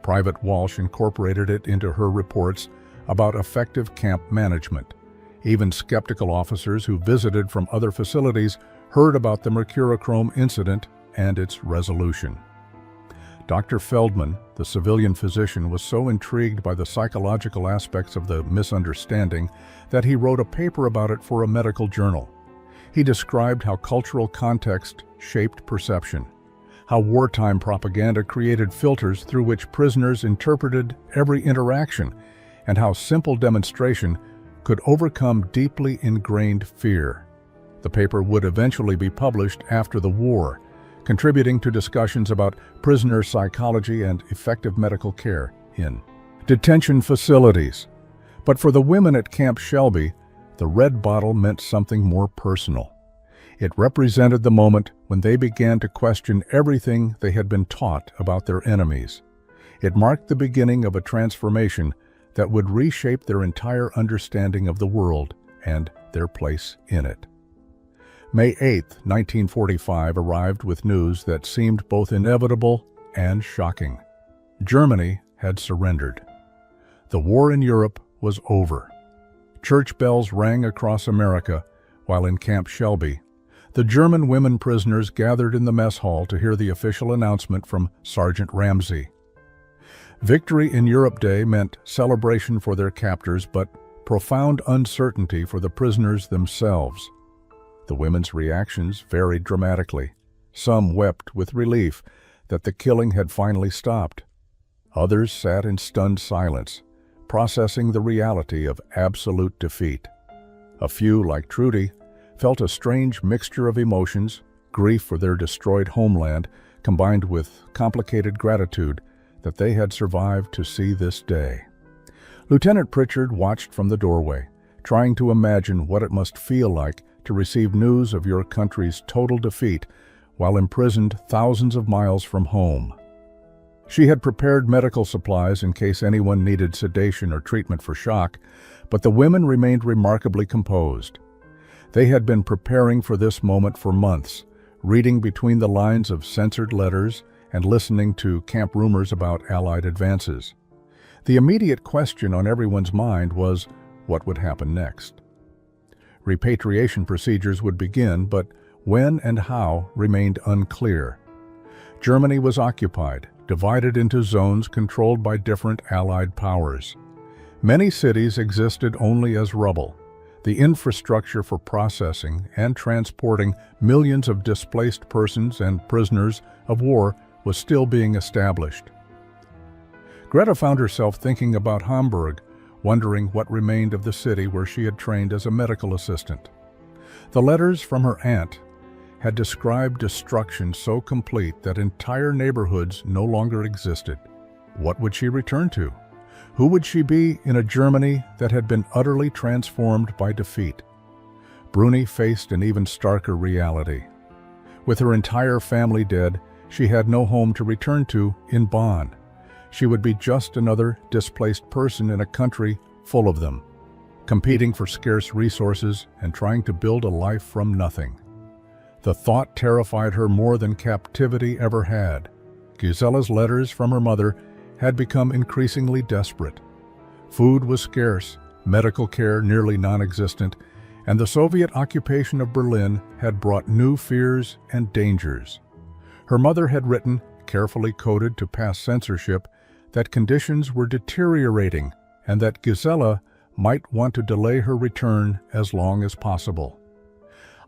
Private Walsh incorporated it into her reports about effective camp management. Even skeptical officers who visited from other facilities heard about the Mercurochrome incident and its resolution. Dr. Feldman, the civilian physician, was so intrigued by the psychological aspects of the misunderstanding that he wrote a paper about it for a medical journal. He described how cultural context shaped perception, how wartime propaganda created filters through which prisoners interpreted every interaction, and how simple demonstration could overcome deeply ingrained fear. The paper would eventually be published after the war, contributing to discussions about prisoner psychology and effective medical care in detention facilities. But for the women at Camp Shelby, the red bottle meant something more personal. It represented the moment when they began to question everything they had been taught about their enemies. It marked the beginning of a transformation that would reshape their entire understanding of the world and their place in it. May 8, 1945 arrived with news that seemed both inevitable and shocking. Germany had surrendered. The war in Europe was over. Church bells rang across America, while in Camp Shelby, the German women prisoners gathered in the mess hall to hear the official announcement from Sergeant Ramsey. Victory in Europe Day meant celebration for their captors, but profound uncertainty for the prisoners themselves. The women's reactions varied dramatically. Some wept with relief that the killing had finally stopped. Others sat in stunned silence, processing the reality of absolute defeat. A few, like Trudy, felt a strange mixture of emotions, grief for their destroyed homeland, combined with complicated gratitude that they had survived to see this day. Lieutenant Pritchard watched from the doorway, trying to imagine what it must feel like to receive news of your country's total defeat while imprisoned thousands of miles from home. She had prepared medical supplies in case anyone needed sedation or treatment for shock, but the women remained remarkably composed. They had been preparing for this moment for months, reading between the lines of censored letters and listening to camp rumors about Allied advances. The immediate question on everyone's mind was what would happen next. Repatriation procedures would begin, but when and how remained unclear. Germany was occupied, divided into zones controlled by different Allied powers. Many cities existed only as rubble. The infrastructure for processing and transporting millions of displaced persons and prisoners of war was still being established. Greta found herself thinking about Hamburg, wondering what remained of the city where she had trained as a medical assistant. The letters from her aunt had described destruction so complete that entire neighborhoods no longer existed. What would she return to? Who would she be in a Germany that had been utterly transformed by defeat? Bruni faced an even starker reality. With her entire family dead, she had no home to return to in Bonn. She would be just another displaced person in a country full of them, competing for scarce resources and trying to build a life from nothing. The thought terrified her more than captivity ever had. Gisella's letters from her mother had become increasingly desperate. Food was scarce, medical care nearly non-existent, and the Soviet occupation of Berlin had brought new fears and dangers. Her mother had written, carefully coded to pass censorship, that conditions were deteriorating and that Gisela might want to delay her return as long as possible.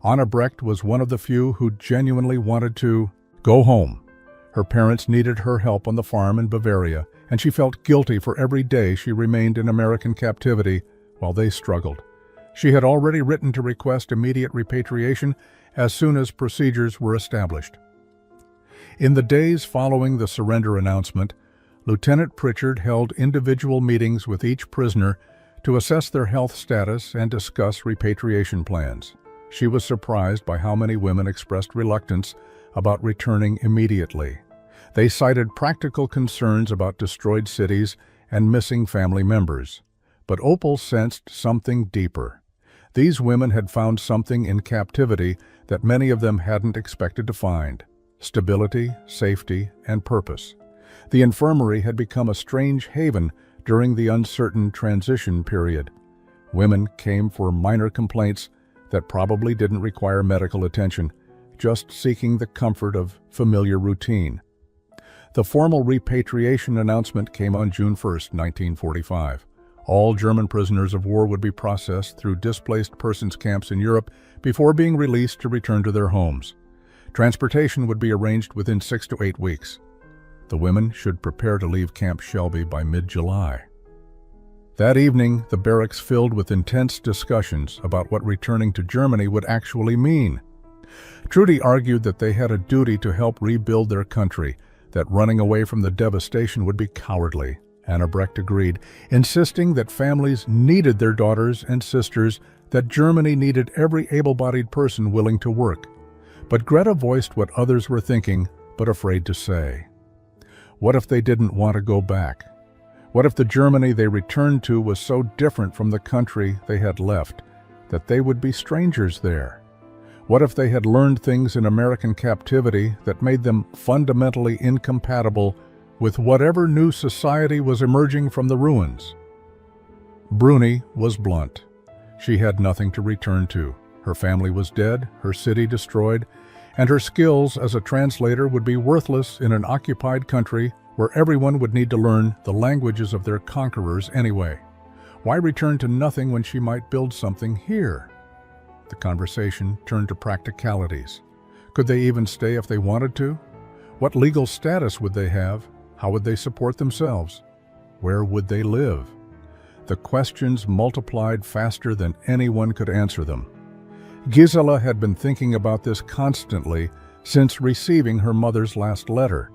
Anna Brecht was one of the few who genuinely wanted to go home. Her parents needed her help on the farm in Bavaria, and she felt guilty for every day she remained in American captivity while they struggled. She had already written to request immediate repatriation as soon as procedures were established. In the days following the surrender announcement, Lieutenant Pritchard held individual meetings with each prisoner to assess their health status and discuss repatriation plans. She was surprised by how many women expressed reluctance about returning immediately. They cited practical concerns about destroyed cities and missing family members. But Opal sensed something deeper. These women had found something in captivity that many of them hadn't expected to find: stability, safety, and purpose. The infirmary had become a strange haven during the uncertain transition period. Women came for minor complaints that probably didn't require medical attention, just seeking the comfort of familiar routine. The formal repatriation announcement came on June 1, 1945. All German prisoners of war would be processed through displaced persons camps in Europe before being released to return to their homes. Transportation would be arranged within 6 to 8 weeks. The women should prepare to leave Camp Shelby by mid-July. That evening, the barracks filled with intense discussions about what returning to Germany would actually mean. Trudy argued that they had a duty to help rebuild their country, that running away from the devastation would be cowardly. Anna Brecht agreed, insisting that families needed their daughters and sisters, that Germany needed every able-bodied person willing to work. But Greta voiced what others were thinking, but afraid to say. What if they didn't want to go back? What if the Germany they returned to was so different from the country they had left that they would be strangers there? What if they had learned things in American captivity that made them fundamentally incompatible with whatever new society was emerging from the ruins? Bruni was blunt. She had nothing to return to. Her family was dead, her city destroyed, and her skills as a translator would be worthless in an occupied country where everyone would need to learn the languages of their conquerors anyway. Why return to nothing when she might build something here? The conversation turned to practicalities. Could they even stay if they wanted to? What legal status would they have? How would they support themselves? Where would they live? the questions multiplied faster than anyone could answer them. Gisela had been thinking about this constantly since receiving her mother's last letter.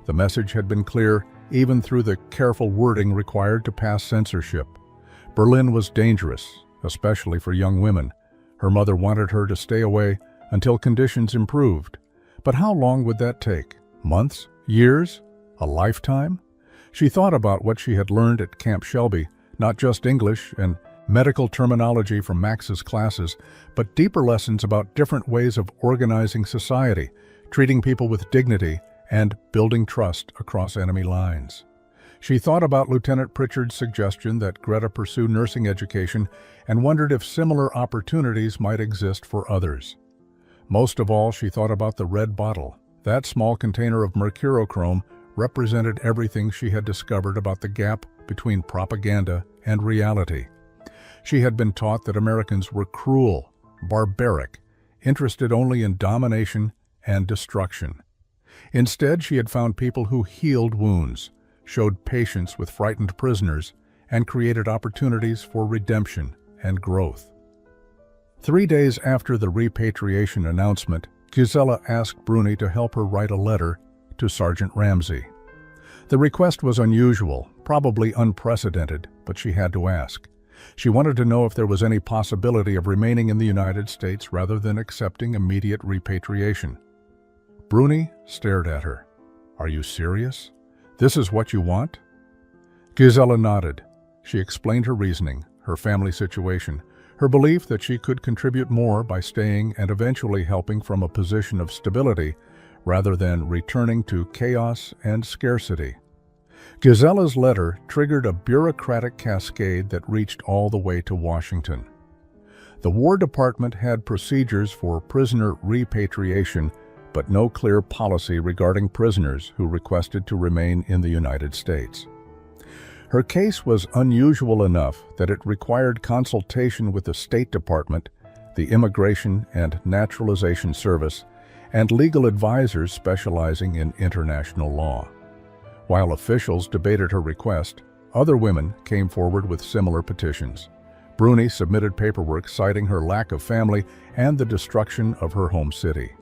The message had been clear, even through the careful wording required to pass censorship. Berlin was dangerous, especially for young women. Her mother wanted her to stay away until conditions improved. But how long would that take? Months? Years? A lifetime? She thought about what she had learned at Camp Shelby, not just English and medical terminology from Max's classes, but deeper lessons about different ways of organizing society, treating people with dignity, and building trust across enemy lines. She thought about Lieutenant Pritchard's suggestion that Greta pursue nursing education and wondered if similar opportunities might exist for others. Most of all, she thought about the red bottle. That small container of Mercurochrome represented everything she had discovered about the gap between propaganda and reality. She had been taught that Americans were cruel, barbaric, interested only in domination and destruction. Instead, she had found people who healed wounds, showed patience with frightened prisoners, and created opportunities for redemption and growth. 3 days after the repatriation announcement, Gisela asked Bruni to help her write a letter to Sergeant Ramsey. The request was unusual, probably unprecedented, but she had to ask. She wanted to know if there was any possibility of remaining in the United States rather than accepting immediate repatriation. Bruni stared at her. "Are you serious? This is what you want?" Gisela nodded. She explained her reasoning, her family situation, her belief that she could contribute more by staying and eventually helping from a position of stability rather than returning to chaos and scarcity. Gisela's letter triggered a bureaucratic cascade that reached all the way to Washington. The War Department had procedures for prisoner repatriation, but no clear policy regarding prisoners who requested to remain in the United States. Her case was unusual enough that it required consultation with the State Department, the Immigration and Naturalization Service, and legal advisors specializing in international law. While officials debated her request, other women came forward with similar petitions. Bruni submitted paperwork citing her lack of family and the destruction of her home city.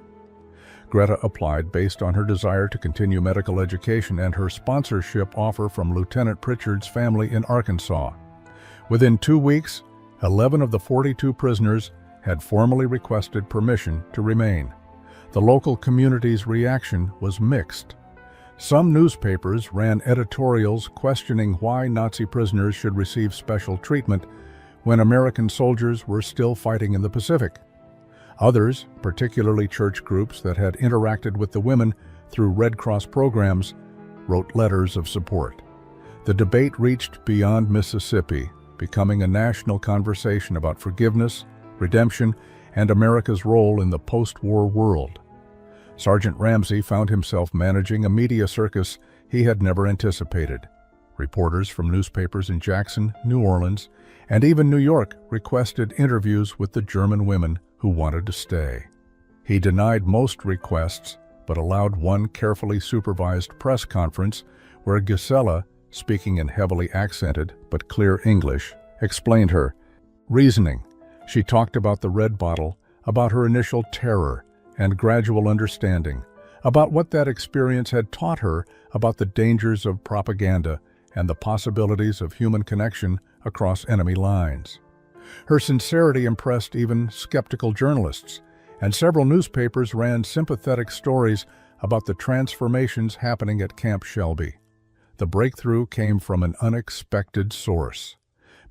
Greta applied based on her desire to continue medical education and her sponsorship offer from Lieutenant Pritchard's family in Arkansas. Within 2 weeks, 11 of the 42 prisoners had formally requested permission to remain. The local community's reaction was mixed. Some newspapers ran editorials questioning why Nazi prisoners should receive special treatment when American soldiers were still fighting in the Pacific. Others, particularly church groups that had interacted with the women through Red Cross programs, wrote letters of support. The debate reached beyond Mississippi, becoming a national conversation about forgiveness, redemption, and America's role in the post-war world. Sergeant Ramsey found himself managing a media circus he had never anticipated. Reporters from newspapers in Jackson, New Orleans, and even New York requested interviews with the German women who wanted to stay. He denied most requests, but allowed one carefully supervised press conference where Gisela, speaking in heavily accented but clear English, explained her reasoning. She talked about the red bottle, about her initial terror and gradual understanding, about what that experience had taught her about the dangers of propaganda and the possibilities of human connection across enemy lines. Her sincerity impressed even skeptical journalists, and several newspapers ran sympathetic stories about the transformations happening at Camp Shelby. The breakthrough came from an unexpected source.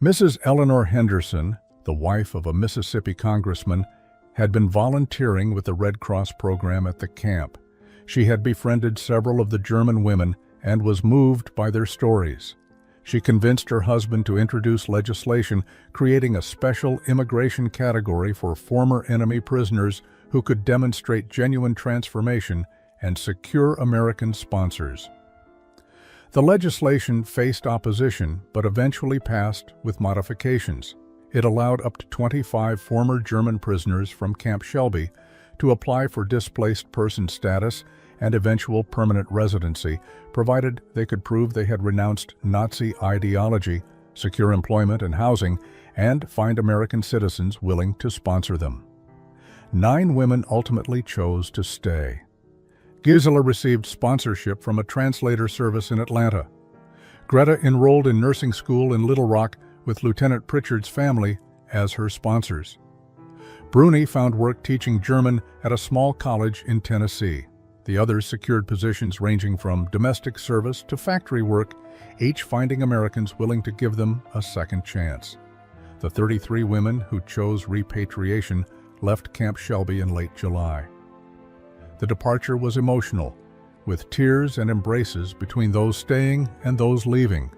Mrs. Eleanor Henderson, the wife of a Mississippi congressman, had been volunteering with the Red Cross program at the camp. She had befriended several of the German women and was moved by their stories. She convinced her husband to introduce legislation creating a special immigration category for former enemy prisoners who could demonstrate genuine transformation and secure American sponsors. The legislation faced opposition but eventually passed with modifications. It allowed up to 25 former German prisoners from Camp Shelby to apply for displaced person status and eventual permanent residency, provided they could prove they had renounced Nazi ideology, secure employment and housing, and find American citizens willing to sponsor them. 9 women ultimately chose to stay. Gisela received sponsorship from a translator service in Atlanta. Greta enrolled in nursing school in Little Rock with Lieutenant Pritchard's family as her sponsors. Bruni found work teaching German at a small college in Tennessee. The others secured positions ranging from domestic service to factory work, each finding Americans willing to give them a second chance. The 33 women who chose repatriation left Camp Shelby in late July. The departure was emotional, with tears and embraces between those staying and those leaving.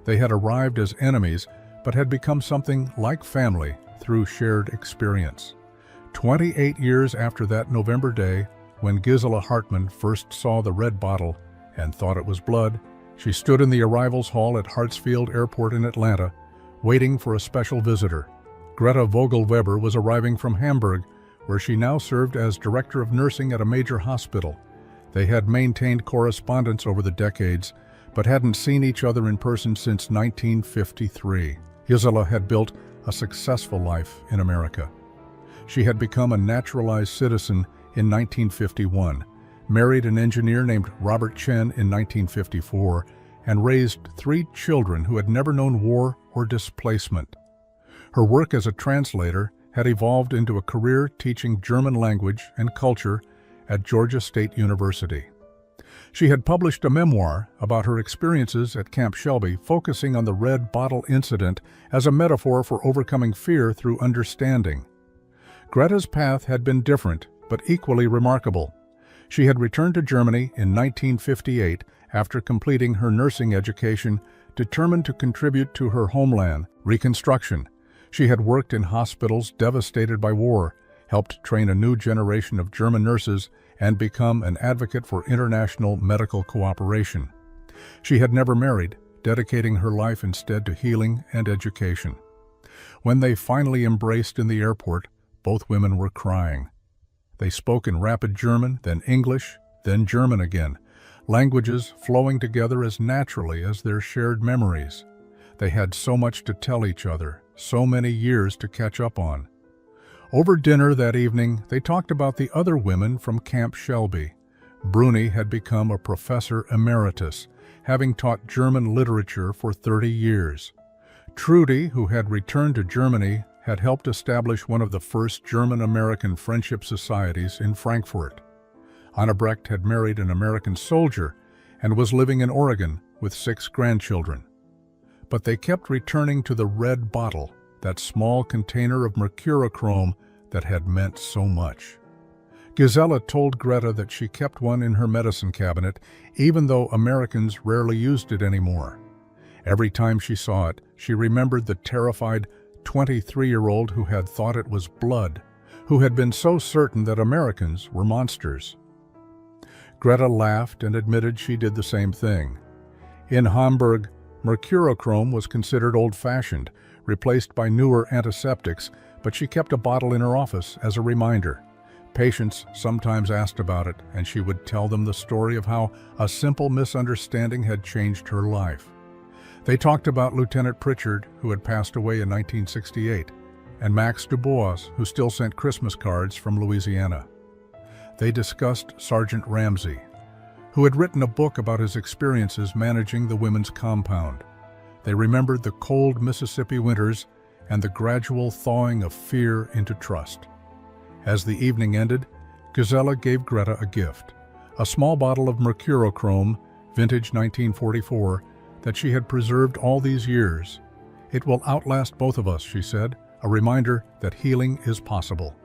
They had arrived as enemies, but had become something like family through shared experience. 28 years after that November day, when Gisela Hartman first saw the red bottle and thought it was blood, she stood in the arrivals hall at Hartsfield Airport in Atlanta, waiting for a special visitor. Greta Vogelweber was arriving from Hamburg, where she now served as director of nursing at a major hospital. They had maintained correspondence over the decades, but hadn't seen each other in person since 1953. Gisela had built a successful life in America. She had become a naturalized citizen in 1951, married an engineer named Robert Chen in 1954, and raised 3 children who had never known war or displacement. Her work as a translator had evolved into a career teaching German language and culture at Georgia State University. She had published a memoir about her experiences at Camp Shelby, focusing on the red bottle incident as a metaphor for overcoming fear through understanding. Greta's path had been different, but equally remarkable. She had returned to Germany in 1958 after completing her nursing education, determined to contribute to her homeland, reconstruction. She had worked in hospitals devastated by war, helped train a new generation of German nurses, and become an advocate for international medical cooperation. She had never married, dedicating her life instead to healing and education. When they finally embraced in the airport, both women were crying. They spoke in rapid German, then English, then German again, languages flowing together as naturally as their shared memories. They had so much to tell each other, so many years to catch up on. Over dinner that evening, they talked about the other women from Camp Shelby. Bruni had become a professor emeritus, having taught German literature for 30 years. Trudy, who had returned to Germany, had helped establish one of the first German-American friendship societies in Frankfurt. Annebrecht had married an American soldier and was living in Oregon with 6 grandchildren. But they kept returning to the red bottle, that small container of Mercurochrome that had meant so much. Gisela told Greta that she kept one in her medicine cabinet, even though Americans rarely used it anymore. Every time she saw it, she remembered the terrified 23-year-old who had thought it was blood, who had been so certain that Americans were monsters. Greta laughed and admitted she did the same thing. In Hamburg, Mercurochrome was considered old-fashioned, replaced by newer antiseptics, but she kept a bottle in her office as a reminder. Patients sometimes asked about it, and she would tell them the story of how a simple misunderstanding had changed her life. They talked about Lieutenant Pritchard, who had passed away in 1968, and Max Dubois, who still sent Christmas cards from Louisiana. They discussed Sergeant Ramsey, who had written a book about his experiences managing the women's compound. They remembered the cold Mississippi winters and the gradual thawing of fear into trust. As the evening ended, Gisela gave Greta a gift, a small bottle of Mercurochrome, vintage 1944, that she had preserved all these years. "It will outlast both of us," she said, a reminder that healing is possible.